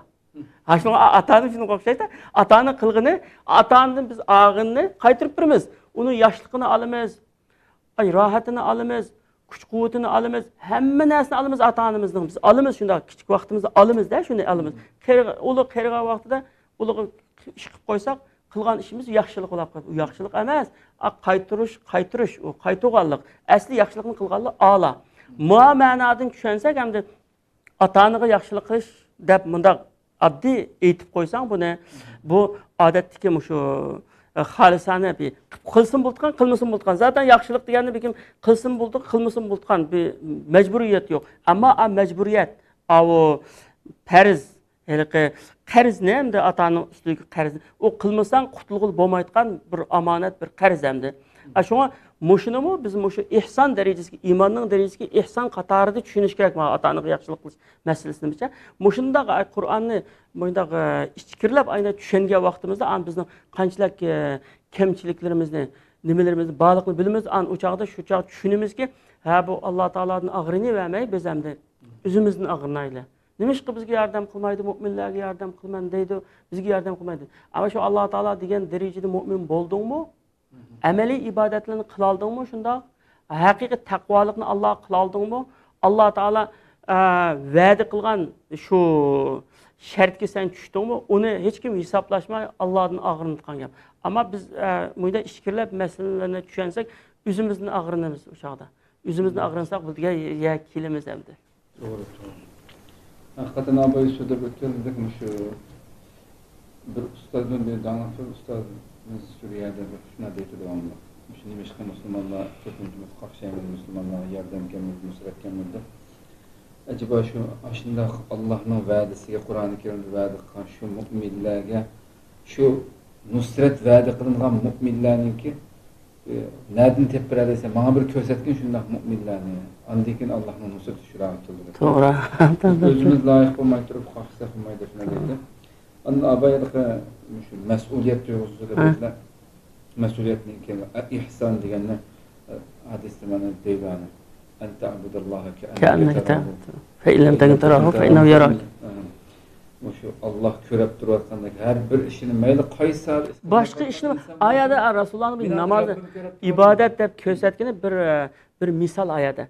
Ha shunga atani shuni qo'shaydi. Atani qilg'ini, atanidan biz og'inni qaytarib turamiz. Uni yaxshiligini olamiz, rohatini olamiz, kuch-quvvatini olamiz, hamma narsani olamiz ata-onamizdan. Biz olamiz shunda kichik vaqtimizda olamiz-da, shuni olamiz. Ular qarigan vaqtida ularga ish qilib qo'ysak, qilgan ishimiz yaxshilik bo'lib qoladi. U yaxshilik emas, qaytirish, u qaytug'anlik. Asli yaxshilikni qilganlar a'lo. Ma'nodan tushunsak, hamda ota-onaga yaxshilik qilish deb bundaq oddiy aytib qo'ysang buni, bu odatdagi shu xolisani bir qilsin bo'lgan, qilmasin bo'lgan. Zaten yaxshilik degani bir kim qilsin bo'ldi, qilmasin bo'lgan bir majburiyat yo'q. Ammo majburiyat, o farz, ya'ni qarz hamda ota-onaning ustiga qarz. O qilmasang qutulg'ul bo'lmaydigan bir omonat, bir qarz hamda. Shunga mushunimi biz mushu ihson darajasiga, iymonning darajasiga ihson qatorida tushunish kerak ota-onaga yaxshilik qilish masalasini bicha. Mushundaq Qur'onni bundaq ichkirlab ayna tushungan vaqtimizda bizning qanchalik kamchiliklarimizni, nimalarimizni baliqni bilamiz, u chaqda shu chaq tushunimizki, ha bu Alloh taoloning ag'rini vermay biz hamda o'zimizning ag'rinayli. Nimishqa bizga yordam qilmaydi, mu'minlarga yordam qilman deydi, bizga yordam qilmaydi. Ammo shu Alloh taolo degan darajada mu'min bo'ldingmi? Amaliy ibodatlarni qila oldingmi shunda? Haqiqiy taqvolikni Alloh qila oldingmi? Alloh taolo va'da qilgan shu shartga sen tushdingmi? Uni hech kim hisoblashmay Allohning ag'rini tutgan gap. Ammo biz bunda ishkirlab masalalarni tushunsak, o'zimizning ag'rinimiz o'shaqda. O'zimizni ag'rinsak, bizga kelimiz hamda. To'g'ri. Hakikaten abi şurada bekledik mi şu bir ustadın bir danışır ustadımız Suriye'de bir şuna deydi devamlı. Şimdi meşgul Müslümanlar, toplumumuz kalkışayım Müslümanlar yardım kemir, nusret kemirdi. Acaba şu aslında Allah'ın vaadisiga, Kur'an-ı Kerim'de vaadi kılan şu müminlerge şu nusret vaadi kılıngan müminlerin ki nereden tepkir edilse, bana bir kösetkin şundak müminlerini, andikin Allah'ın nusreti şuraya atıldı. Doğru. Özümüz layık olmayı durup, haksız olmayı da şuna dedi. Anna abaylık mesuliyet duygusu da dediler. Mesuliyetini ki, ihsan diyenler hadiste bana deydi hani. En ta'budallaha ke'anneke terahu. Fe illem tekun terahu fe innehu yarak. Şu Allah ko'rib turayotgandek har bir ishini mayli qaysi boshqa ishni oyada Rasulullahning bir namozni ibodat deb ko'rsatgani bir misol oyada.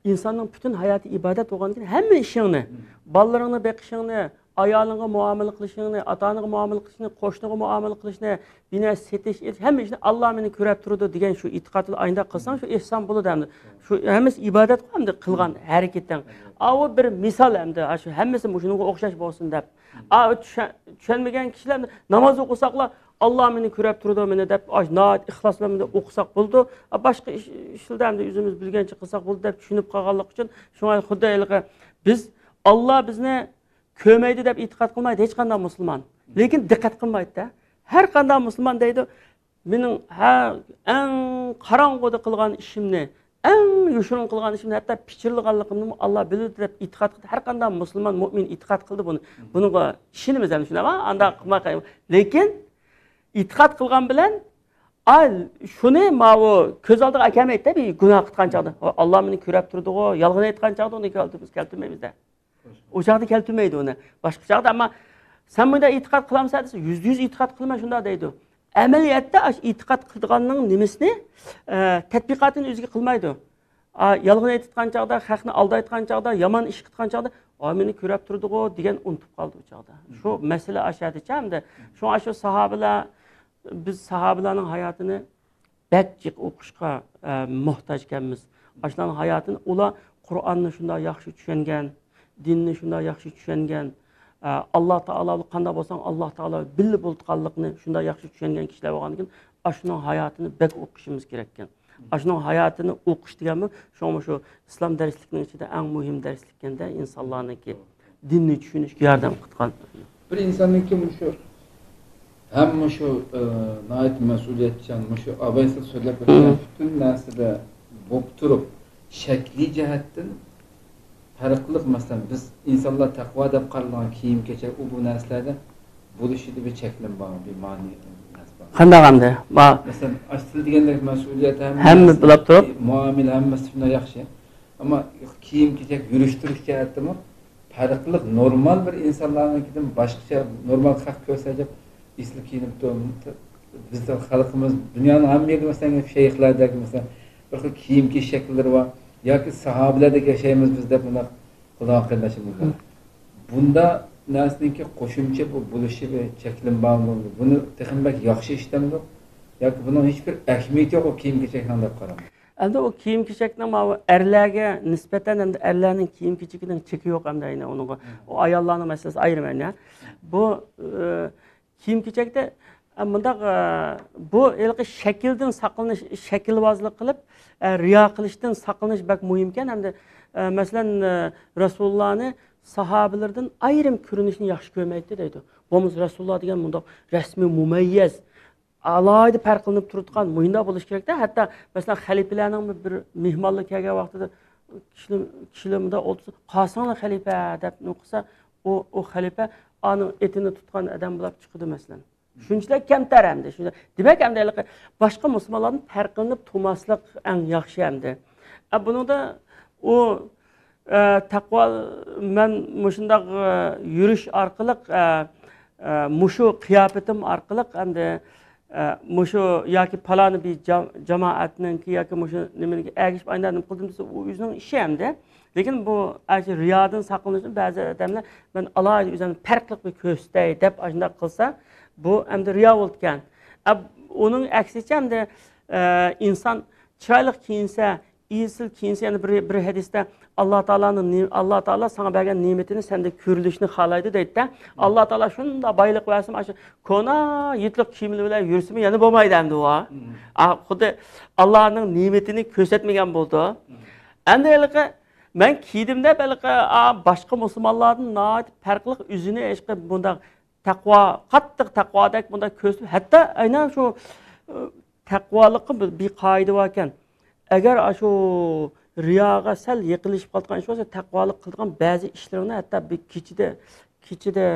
İnsanın bütün hayatı ibadet bo'lgandan keyin hamma ishingni, bolalaringni beqishingni, ayolingga muomala qilishingni, ota-onaga muomala qilishni, qo'shniga muomala qilishni, bino setish, hamma ishni Alloh meni ko'rib turadi degan shu e'tiqodni aynda qilsang, shu ihson bo'ladi hamda. Shu hammasi ibodat hamda qilgan harakatdan. O bir misol hamda, shu hammasi shunga o'xshash bo'lsin deb. Tushunmagan kishilar namoz o'qisaqlar Allah meni ko'rib turadi meni deb, naat ixlos bilan o'qisak bo'ldi. Boshqa ishlarda hamda o'zimiz bilgancha qilsak bo'ldi deb tushunib qolganlik uchun shunga xuddi biz Alloh bizni ko'maydi deb e'tiqod qilmaydi hech qanday musulmon. Lekin diqqat qilmaydi-da. Har qanday musulmon deydi, mening eng qorong'uda qilgan ishimni, eng yoshirin qilgan ishimni, hatto pichirlaganligimni Alloh biladi deb e'tiqod qildi. Har qanday musulmon mu'min e'tiqod qildi buni. Bunga ishimiz ham shunday, anda qilmay. Lekin e'tiqod qilgan bilan shuni ma'vu ko'z oldiga kelmaydi-da, bir gunoh qilgan chog'da. Alloh meni ko'rib turdi-ku, yolg'on aytgan chog'da uni keltirmaymiz-da. O chog'da keltirmaydi uni. Boshqa chog'da ammo sen bunda e'tiqod qilamsan desa, 100% e'tiqod qilma shunda deydi. Amaliyotda e'tiqod qilganning nimasini tatbiqotini o'ziga qilmaydi. Yolg'on aytgan chog'da, xalqni aldayotgan chog'da, yomon ish qilgan chog'da, meni ko'rib turdi-ku degan unutib qoldi u chog'da. Shu masala ashadicha hamda shu sahobalar biz sahobalarning hayotini bakjiq o'qishga muhtoj ekanmiz. Ashlarning hayotini ular Qur'onni shunday yaxshi tushungan, dinni shunday yaxshi tushungan, Alloh taolo qanday bo'lsang Alloh taolo bilib bo'lganligini shunday yaxshi tushungan kishilar bo'lgandan keyin ashning hayotini bak o'qishimiz kerak ekan. Ashning hayotini o'qish deganmi, shu islom darsligining ichida eng muhim darslik ekanda insonlarniki dinni tushunishga yordam qilgan. Bir insonniki shu hamma shu nihoyat mas'uliyatchan, shu abaysiz so'zlab o'tgan butun narsada bo'lib turib, shakli jihatdan farqli masalan biz insonlar taqvo deb qaralgan kiyim-kechak bu narsalarda bo'lishida bir cheklim bor, bir ma'ni nasba. Qanday hamda? Masalan, asl degandek mas'uliyat hamma bilib turib, muomala hammasi shunday yaxshi. Ammo kiyim-kechak yurishtirish jihatdan farqli normal bir insonlarnikidan boshqacha normal xalq ko'rsatib isli kiyinib turibdi. Bizning xalqimiz dunyoning hamma yerida masalan shayxlardagi masalan bir xil kiyim-kechish shakllari bor. Yoki sahobalardek yashaymiz biz deb buni Xudo qilishimiz mumkin. Bunda narsaniki qo'shimcha bu bo'lishi va cheklim bor. Buni texnik yaxshi ishlamdi yoki buning hech bir ahamiyati yo'q kiyim-kechakdan deb qaraman. Endi o kiyim-kechakning erlarga nisbatan endi erlarning kiyim-kechakining cheki yo'q hamda uning o ayollarning masalasi ayirmayman. Bu kiyim-kechakda bundaq bu ilqi shakldan saqlanish, shaklvozlik qilib riyo qilishdan saqlanish bak muhim ekan hamda masalan Rasulullohni sahobalardan ayrim ko'rinishni yaxshi ko'rmaydi deydi. Bo'lmasa Rasululloh degan bundaq rasmiy mumayyiz alayda farq qilinib turadigan muhimda bo'lish kerak-da. Hatto masalan xalifalarning bir mehmonlik kelgan vaqtida kishilarga o'tsa, "Qasonlar xalifa" deb o'qisa, o xalifa onun etini tutgan adam bo'lib chiqdi masalan. Shunchalar kamtar hamda. Demak, hamda boshqa musulmonlarning farqlanib turmaslik eng yaxshi hamda. Buningda o taqvo men mushundaq yurish orqali mushu qiyofatim orqali hamda mushu yoki paloni bir jamoatninki yoki mushu nimaga ergishib aylanib qildim desa, u o'zining ishi hamda. Lekin bu riyodan saqlanish ba'zi odamlar men alohida o'zini farqli bir ko'rsatay deb shunday qilsa, bu hamda riyo bo'lgan. Uning aksicha hamda inson chiroyli kiyinsa, isil kiyinsa, yani bir hadisda Allah Taala sana bergan ne'matini senda ko'rilishni xohlaydi deydi-da. Allah Taala shunda boylik versin, shu kona yetlik kiyimli bilan yursimi, yana bo'lmaydi hamda u. Xuddi Allohning ne'matini ko'rsatmagan bo'ldi. Endi men kiydimda balki boshqa musulmonlarning noit farqli o'zini ishqi bunda taqvo, qattiq taqvodek bunda ko'rsatib, hatto aynan shu taqvolikning bir qoida bor ekan. Agar shu riyoga sal yiqilishib qolgan ish bo'lsa, taqvolik qilgan ba'zi ishlarni hatto bir kechida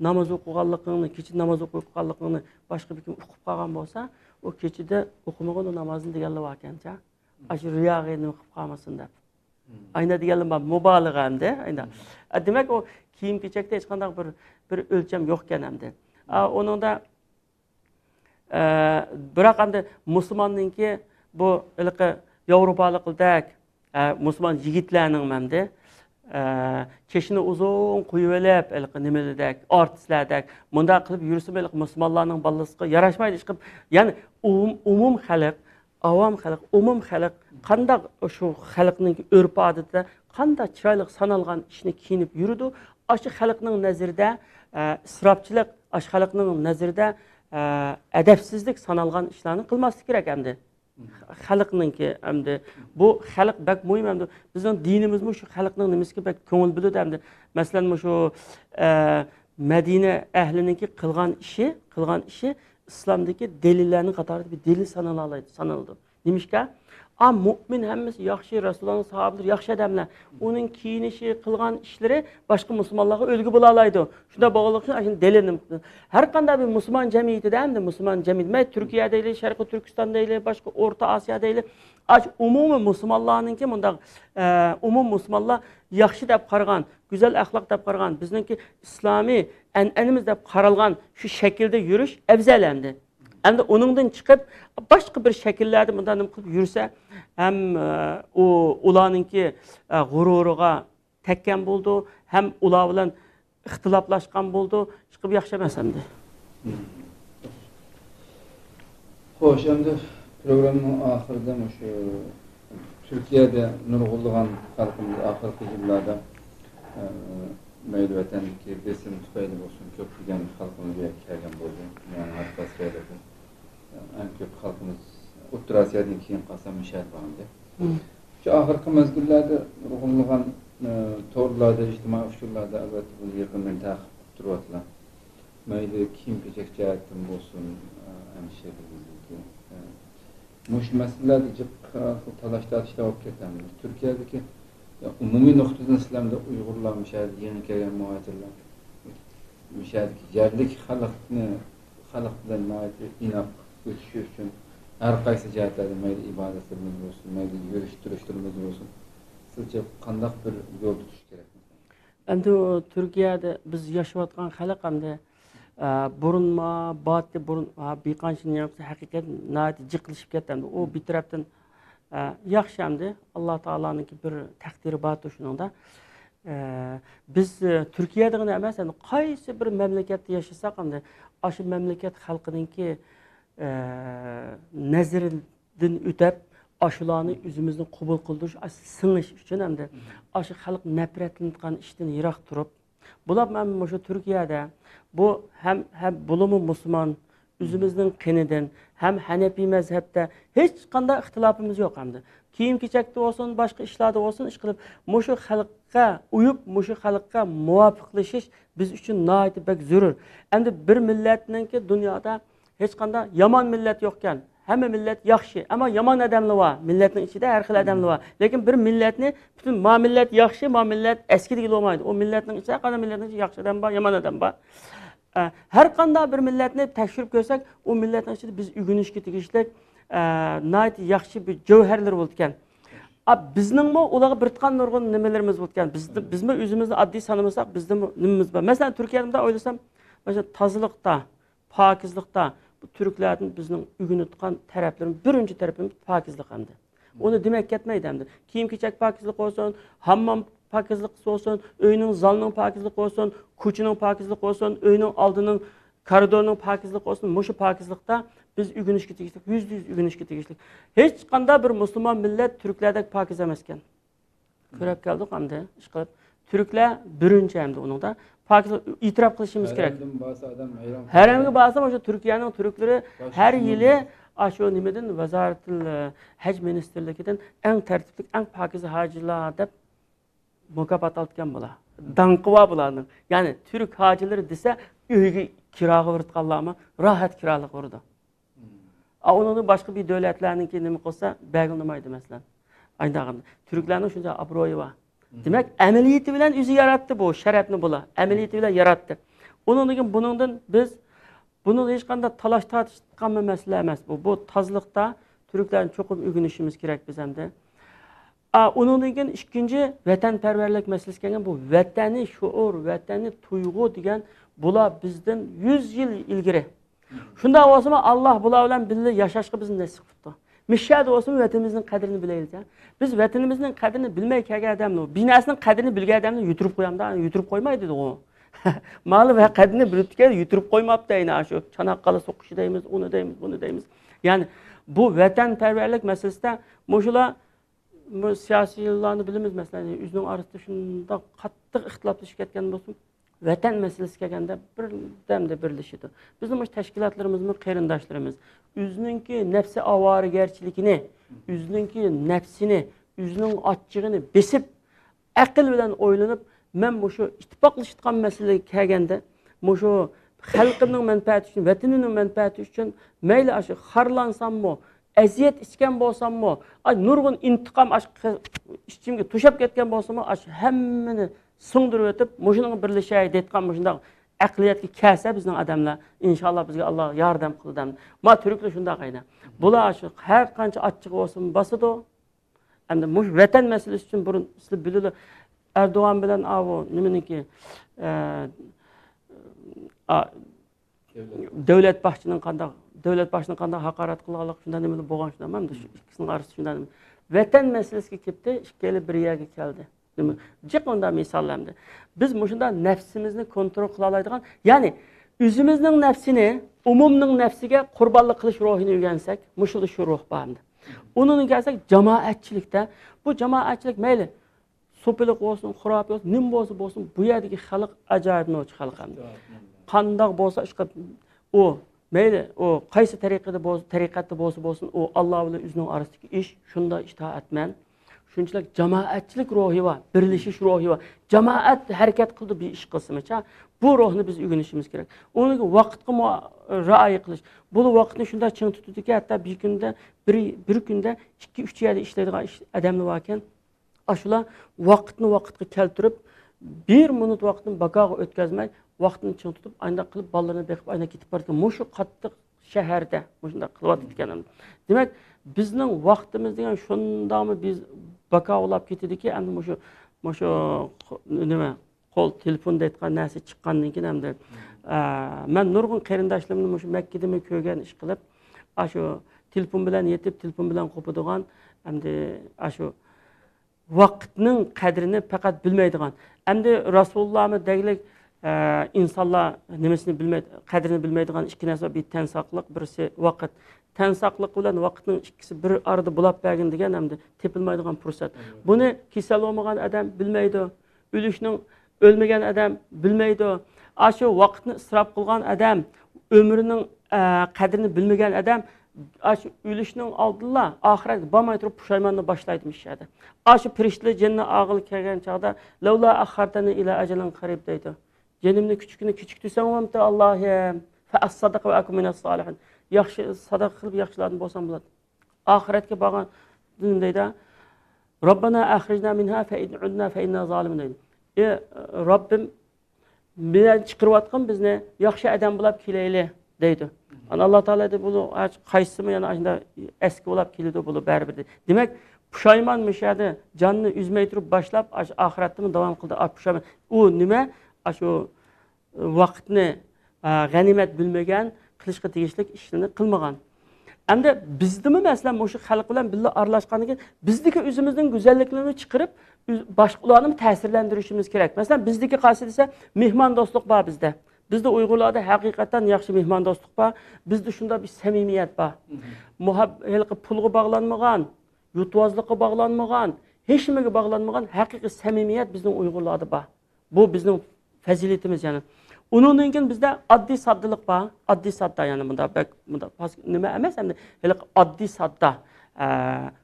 namoz o'qiganligini, kechida namoz o'qiganligini boshqa bir kim o'qib qolgan bo'lsa, o kechida o'qimagan namozini deganlar bor ekan-cha. Shu riyoga nima qilib qolmasin deb. Ayna deganlar bor, mubolag'a hamda. Ayna. Demak, o kiyim-kechakda hech qanday bir o'lcham yo'q ekan hamda. Uningda biroq hamda musulmonninki bu ilqi Yevropalikdek musulmon yigitlarning hamda cheshini uzun qo'yib olib, ilqi nimalardek, artistlardek bunda qilib yursa, ilqi musulmonlarning balasiga yarashmaydi ish qilib, ya'ni umum xalq, avam xalq, umum xalq qanday shu xalqning urf-odatida qanday chiroyli sanalgan ishni kiyinib yurdi, shu xalqning nazarida isrofchilik, shu xalqning nazarida adabsizlik sanalgan ishlarni qilmaslik kerak hamda. Xalqninki hamda bu xalq bak muhim hamda bizning dinimizmi shu xalqning nimasiga bak ko'ngil biladi hamda. Masalan, shu Madina ahlininki qilgan ishi islomdagi dalillarning qatorida bir dalil sanaladi. Nimishka? Mu'min hammasi yaxshi, Rasulullohning sahobalari yaxshi odamlar. Uning kiyinishi, qilgan ishlari boshqa musulmonlarga o'lgu bo'la oladi. Shunda bog'liq uchun dalilni. Har qanday bir musulmon jamiyatida hamda musulmon jamiyat, Turkiyada ile, Sharqiy Turkistonda ile, boshqa O'rta Osiyoda ile, umumiy musulmonlarningki bunda umum musulmonlar yaxshi deb qaragan, go'zal axloq deb qaragan, bizningki islomiy an'anamiz deb qaralgan shu shaklda yurish afzal hamda. Hem de onundan çıkıp başka bir şekillerde bundan qilib yursa, hem ularninki g'ururuga tekkan bo'ldi, hem ular bilan ixtiloflashgan bo'ldi, chiqib yaxshi emas hamda. Xo'sh, endi programning oxirida shu Turkiyada nurg'unlagan xalqimiz oxirgi yillarda mayli vatandagi besim tufayli bo'lsin, ko'plagan xalqimizga kelgan bo'ldi. Yani hatta en ko'p xalqimiz O'rta Osiyodan keyin qolsa mishar bo'ldi. Shu oxirgi mezgillarda nurg'unlagan to'rlarda, ijtimoiy usullarda albatta buni yaqindan ta'qib qilib turyaptilar. Mayli kiyim-kechak jihatdan bo'lsin, hamshirligimizga. Mush masalalarda jiq talash-tortishlar bo'lib ketadi. Turkiyadagi umumiy nuqtadan islomda Uyg'urlar mishar, yangi kelgan muhojirlar mishar, yerlik xalq bilan inoq o'tishi uchun har qaysi jihatlarda mayli ibodatlarimiz bo'lsin, mayli yurish-turishlarimiz bo'lsin, sizcha qanday bir yo'l tutish kerak? Endi Turkiyada biz yashayotgan xalq hamda burunma, batni burun biqanchini yapsa haqiqat nati jiqlashib ketdi. O bir tarafdan yaxshi hamda Alloh taoloning bir taqdiri bor shuningda. Biz Turkiyadagina emas, endi qaysi bir mamlakatda yashasak hamda shu mamlakat xalqiningki nazaridan o'tib shularni o'zimizni qabul qildirish, sing'ish uchun hamda shu xalq nafratlangan ishdan yiroq turib, bular mana shu Turkiyada bu hem bulumi musulmon o'zimizning qinidan hem Hanefi mazhabda hech qanday ixtilofimiz yo'q hamda. Kiyim-kechakda olsun, başka işlarda olsun, iş qilib, mushu xalqqa uyup, mushu xalqqa muvofiqlashish biz uchun nihoyat bek zarur. Endi bir millatninki dunyoda hech qanday yomon millat yo'q ekan. Hamma millat yaxshi, ammo yomon odamlar bor. Millatning ichida har xil odamlar bor. Lekin bir millatni butun ma millat yaxshi, ma millat eski degil bo'lmaydi. O millatning ichida qanday millatning yaxshi odam bor, yomon odam bor. Her qanday bir millatni tekshirib ko'rsak, o millatning ichida biz o'rganishga tegishli nihoyat yaxshi bir javharlar bo'ldi ekan. Bizningmi ularga bir tutgan nurg'un nimalarimiz bo'ldi ekan. Bizmi o'zimizni oddiy sanamasak, bizning nimamiz bor. Masalan, Turkiyada o'ylasam, mana tozlikda, pokizlikda bu Türklerden bizning o'rganib tutgan taraflarimiz birinchi tarafimiz pokizlik hamda. Onu demek ketmaydi hamda. Kiyim-kechak pokizlik olsun, hammom pokizlik olsun, uyning zalning pokizlik olsun, ko'chining pokizlik olsun, uyning oldining koridorning pokizlik olsun, mushu pokizlikda biz o'rganishga tegishli, %100 o'rganishga tegishli. Hech qanday bir musulmon millat Turklardek pokiz emas ekan. Ko'rib keldik hamda, ish qilib. Turklar birinchi hamda uningda pokizlik e'tirof qilishimiz kerak. Haramga borsa, o'sha Turkiyaning turklari har yili shu nimadan Vazoratul Haj ministrligidan eng tartibli, eng pokiz hojilar deb mukofot olgan bo'lar. Danqi bor bularning. Ya'ni Türk hojilar desa, uyga kiroga o'rtganlarmi, rohat kirolik o'rdi. Onun başka bir devletlerninki nima qilsa, bag'ilmaydi masalan. Ayndag'anda Türklarning shunday obro'yi bor. Demak, amaliyati bilan o'zi yaratdi bu sharafni bular. Amaliyati bilan yaratdi. Uningdan buningdan biz buni hech qanday talash tortishgan masala emas bu. Bu tozlikda Türklarning cho'qib o'rganishimiz kerak biz hamda. Onundan keyin ikkinchi vatanparvarlik masalasi kelgan. Bu vatani shuur, vatani tuyg'u degan bular bizdan 100 yil ilgari. Shunda bo'lsa Alloh bular bilan birga yashashga bizni nasib qildi. Mishad bo'lsa vatanimizning qadrini bilaylik. Biz vatanimizning qadrini bilmay kelgan odamni, binasining qadrini bilgan odamni yuturib qo'yamda, yuturib qo'ymaydi u. Mali va qadrini bilibdi, yuturib qo'ymabdi aynan shu. Chanaqqala so'qishi deymiz, uni deymiz, buni deymiz. Ya'ni bu vatanparvarlik masalasida mushular siyosiylarni bilamiz, masalan, o'zining orasida shunday qattiq ixtiloflashib ketgan bo'lsa, vatan masalasi kelganda birdamda birlashadi. Bizning bu tashkilotlarimizning qarindoshlarimiz o'zininki nafsi avorigarchiligini, o'zininki nafsini, o'zining ochchig'ini besib, aql bilan o'ylanib, men bu shu ittifoqlashgan masalaga kelganda, bu shu xalqimning manfaati uchun, vatanining manfaati uchun mayli shu xarlansammi, aziyat ichgan bo'lsammi, nurg'un intiqom ichimga to'shab ketgan bo'lsammi, hammani singdirib o'tib, mushuning birlashay deyotgan mushunday aqliyatga kelsa bizning odamlar, inshaalloh bizga Alloh yordam qiladi. Ma turklar shunday qayna. Bular shu har qancha achchiq bo'lsin bosadi. Endi mush vatan masalasi uchun burun sizlar bilinglar, Erdo'g'an bilan nimaniki davlat baxchining qanday haqorat qilganlik shundan nima bo'lgan shundan mana shu ikkisining orasida shundan vatan masalasiga kelibdi, ikkala bir yerga keldi. Jiqonda misollamdi. Biz mushunda nafsimizni kontrol qila oladigan, ya'ni o'zimizning nafsini umumning nafsiga qurbonlik qilish ruhini o'rgansak, mushunda shu ruh bordi. Unini kelsak jamoatchilikda, bu jamoatchilik mayli so'pilik bo'lsin, xurob bo'lsin, nim bo'lsin, bu yerdagi xalq ajoyib no'ch xalq hamdi. Qandoq bo'lsa u mayli u qaysi tariqatda bo'lsin, u Alloh bilan o'zining orasidagi ish, shunda itoatman. Shunchalik jamoatchilik ruhi va birlashish ruhi va jamoat harakat qildi bir ish qilsa, bu ruhni biz o'rganishimiz kerak. Uni vaqtga rioya qilish. Bu vaqtni shunda ching tutdiki, hatto bir kunda bir kunda 2-3 yerda ishlaydigan odamlar bor ekan. Shular vaqtni vaqtga keltirib, 1 minut vaqtni bakoga o'tkazmay, vaqtni ching tutib, ayda qilib bolalarni beqib ayda ketib borgan. Mushu qattiq shaharda shunda qilyapti ekanman. Demak, bizning vaqtimiz degan shundami biz bakovlab ketadiki, endi mushu nima qo'l telefonda aytgan narsa chiqqandan keyin hamda men nurg'un qarindoshlarimni mushu Makkada ko'rgan ish qilib, shu telefon bilan yetib, telefon bilan qo'padigan, endi shu vaqtning qadrini faqat bilmaydigan. Endi Rasulullohning deglik insonlar nimasini bilmaydi, qadrini bilmaydigan ikki narsa, bir tansoqlik, birisi vaqt. Tansoqlik bilan vaqtning ikkisi bir arada bulab bergan degan hamda tepilmaydigan fursat. Buni kasal bo'lmagan odam bilmaydi, o'lmagan odam bilmaydi. Shu vaqtni isrof qilgan odam, umrining qadrini bilmagan odam shu o'lishning oldida oxiratga bormay turib pushaymonni boshlaydi mishadi. Shu firishtalar jinni og'il kelgan chaqda lavla akhartani ila ajalin qarib deydi. Jinimni kichik desam hamda Allohim fa as-sadaqa va akum minas solihin. Yaxshi sadaqa qilib yaxshilardan bo'lsam bo'ladi. Oxiratga borgan deydi. Robbana akhrijna minha fa in udna fa inna zolimun deydi. Robbim bilan chiqirayotgan bizni yaxshi odam bo'lib kelayli deydi. Alloh taolo deb bu qaysimi yana shunda eski bo'lib keladi bu baribir. Demak, pushaymon mishadi, jonni üzmay turib boshlab oxiratda davom qildi. Pushaymon u nima? Shu vaqtni g'animat bilmagan, qilishga tegishli ishni qilmagan. Endi bizdimi masalan o'sha xalq bilan birga aralashgandan keyin bizdagi o'zimizning go'zalliklarini chiqarib, boshqalarni ta'sirlantirishimiz kerak. Masalan, bizdagi qasid esa mehmondo'stlik bor bizda. Bizda Uyg'urlarda haqiqatan yaxshi mehmondo'stlik bor. Bizda shunda bir samimiyat bor. Muhabbat pulga bog'lanmagan, yutuvozlikqa bog'lanmagan, hech nimaga bog'lanmagan haqiqiy samimiyat bizning Uyg'urlarda bor. Bu bizning faziletimiz yani. Undan keyin bizda oddiy soddilik bor. Oddiy sodda yani bunda nima emas, endi oddiy sodda,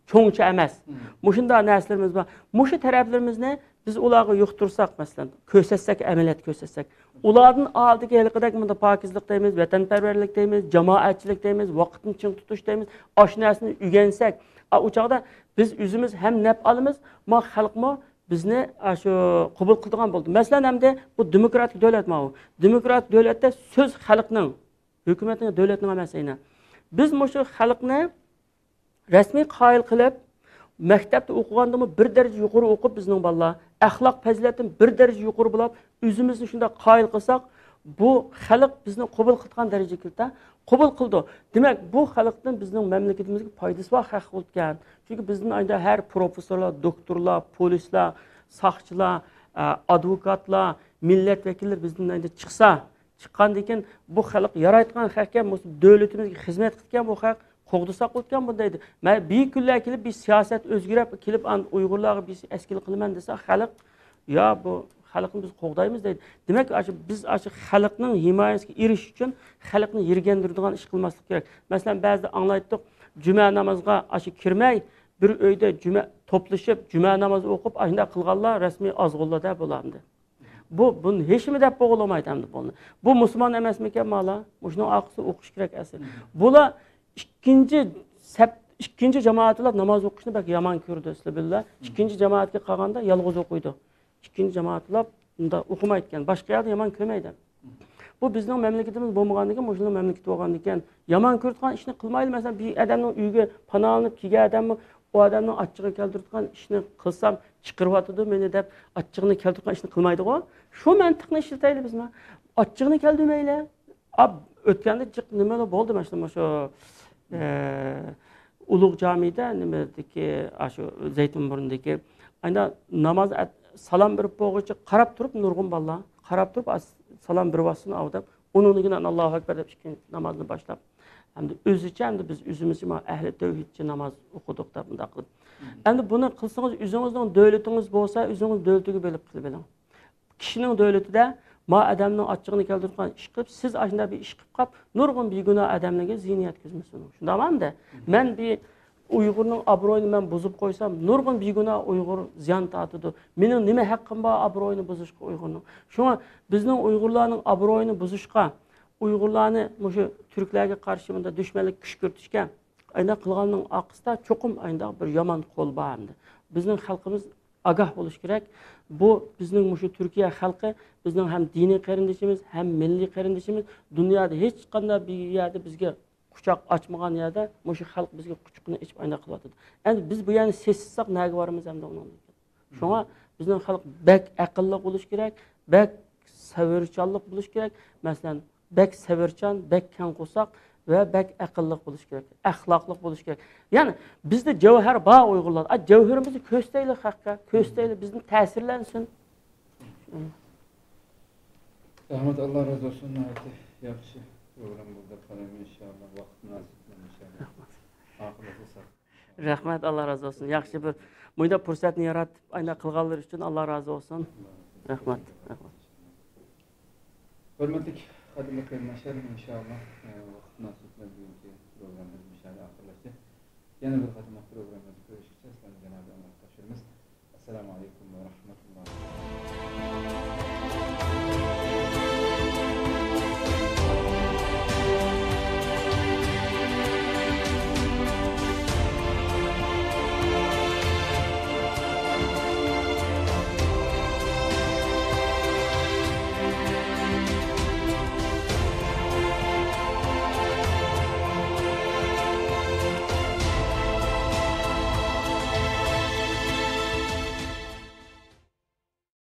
cho'ngcha emas. Mushunda narsalarimiz bor. Mushu taraflarimizni biz ularga yuqtirsak, masalan, ko'rsatsak, amaliyat ko'rsatsak, ularning oldiga haliqidek bunda pokizlik deymiz, vatanparvarlik deymiz, jamoatchilik deymiz, vaqtni ching tutish deymiz, oshnasini o'rgansak, u chog'da biz o'zimiz ham naf olamiz, ma xalqmo bizni shu qabul qiladigan bo'ldi. Masalan, hamda bu demokratik davlat ma'u. Demokratik davlatda so'z xalqning, hukumatning, davlatning emas aynan. Biz mushu xalqni rasmiy qoyil qilib, maktabda o'qigandimi bir daraja yuqori o'qib bizning bolalar axloq fazilatini bir daraja yuqori bo'lib o'zimizni shunday qoyil qilsak bu xalq bizni qabul qilgan darajaga kirdi qabul qildi demak bu xalqdan bizning mamlakatimizga foydasi bor haq bo'lgan chunki bizning ayda har professorlar doktorlar polislar soqchilar advokatlar millat vakillar bizning ayda chiqsa chiqqandan keyin bu xalq yaratgan xalqqa davlatimizga xizmat qilgan bu xalq qo'g'disoq o'tgan bundaydi man bir kunlar kelib bir siyosat o'zgarib kelib uyg'urlarga bir askil qilaman desa xalq yo bu xalqni biz qo'g'daymiz deydi demak biz xalqning himoyasiga erishish uchun xalqni yirgandiradigan ish qilmaslik kerak masalan ba'zida anglaytdik juma namoziga kirmay bir uyda juma to'plashib juma namozi o'qib shunday qilganlar rasmiy ozg'unlarda bo'ladi buni hech nima deb bo'g'lamaydi hamda buni bu musulmon emasmikan mala shuni orqasida o'qish kerak asli bular ikkinchi jamoatlar namoz o'qishni bak yomon ko'rdi sizlar billar ikkinchi jamoatga qolganda yolg'iz o'qiydi ikkinchi jamoatlar unda o'qimaydi ekan boshqa yerda yomon ko'rmaydi bu bizning mamlakatimiz bo'lmagandan keyin shuning mamlakati bo'lgandan keyin yomon ko'radigan ishni qilmaydi masalan bir odamning uyiga panolanib kelgan odamni u odamning achchig'i keltiradigan ishni qilsam chiqaryotidi meni deb achchig'ini keltiradigan ishni qilmaydiku shu mantiqni ishlataylik biz achchig'ini keltirmaylik o'tganda nima bo'ldi mana shu ulug' jamida nimadagi shu zaytunburundagi namoz salom berib bo'g'ichi qarab turib nurg'un bolalar qarab turib salom berib olsin deb undan Allohu akbar deb ikkinchi namozni boshlab hamda o'zicha hamda biz o'zimizcha ahli tavhidchi namoz o'qidik deb bunday qilib endi buni qilsangiz o'zingizning davlatingiz bo'lsa o'zingiz davlatiga bo'lib qilib oling kishining davlatida odamning achchig'ini keltirgan ish qilib siz shunday bir ish qilib qolib nurg'un begunoh odamlarga ziyon yetkazmasin shundamanda men bir uyg'urning obro'yini men buzib qo'ysam nurg'un begunoh uyg'ur ziyon tortadi mening nima haqqim bor obro'yini buzishga uyg'urning shunga bizning uyg'urlarning obro'yini buzishga uyg'urlarni shu turklarga qarshi bunday dushmanlik kuch kiritishga ayna qilganning orqasida cho'qim ayna bir yomon qo'l bor endi bizning xalqimiz ogoh bo'lish kerak bu bizning shu Turkiya xalqi bizning ham diniy qarindishimiz ham milliy qarindishimiz dunyoda hech qanday bir yerda bizga quchoq ochmagan yerda shu xalq bizga quchoqni ichib ayna qilyotdi endi biz bu yerni sezsak naga boramiz endi undan shunga bizning xalq bak aqlli bo'lish kerak bak savrchanlik bo'lish kerak masalan bak savrchan bak kang qo'saq va bak aqlli bo'lish kerak axloqli bo'lish kerak ya'ni bizda javhar bor uyg'urlar javharimizni ko'staylik haqqa ko'staylik bizni ta'sirlansin rahmat alloh razı olsun yaxshi program bo'ldi qalam inshaalloh vaqt munosib inshaalloh rahmat alloh razı olsun yaxshi bir bunda fursatni yaratib ayna qilganlar uchun alloh razı olsun rahmat hurmatli qadrli qarindoshlar inshaalloh vaqt munosib bugungi programmamiz inshaalloh oxirlashdi yana bir qadam programmamiz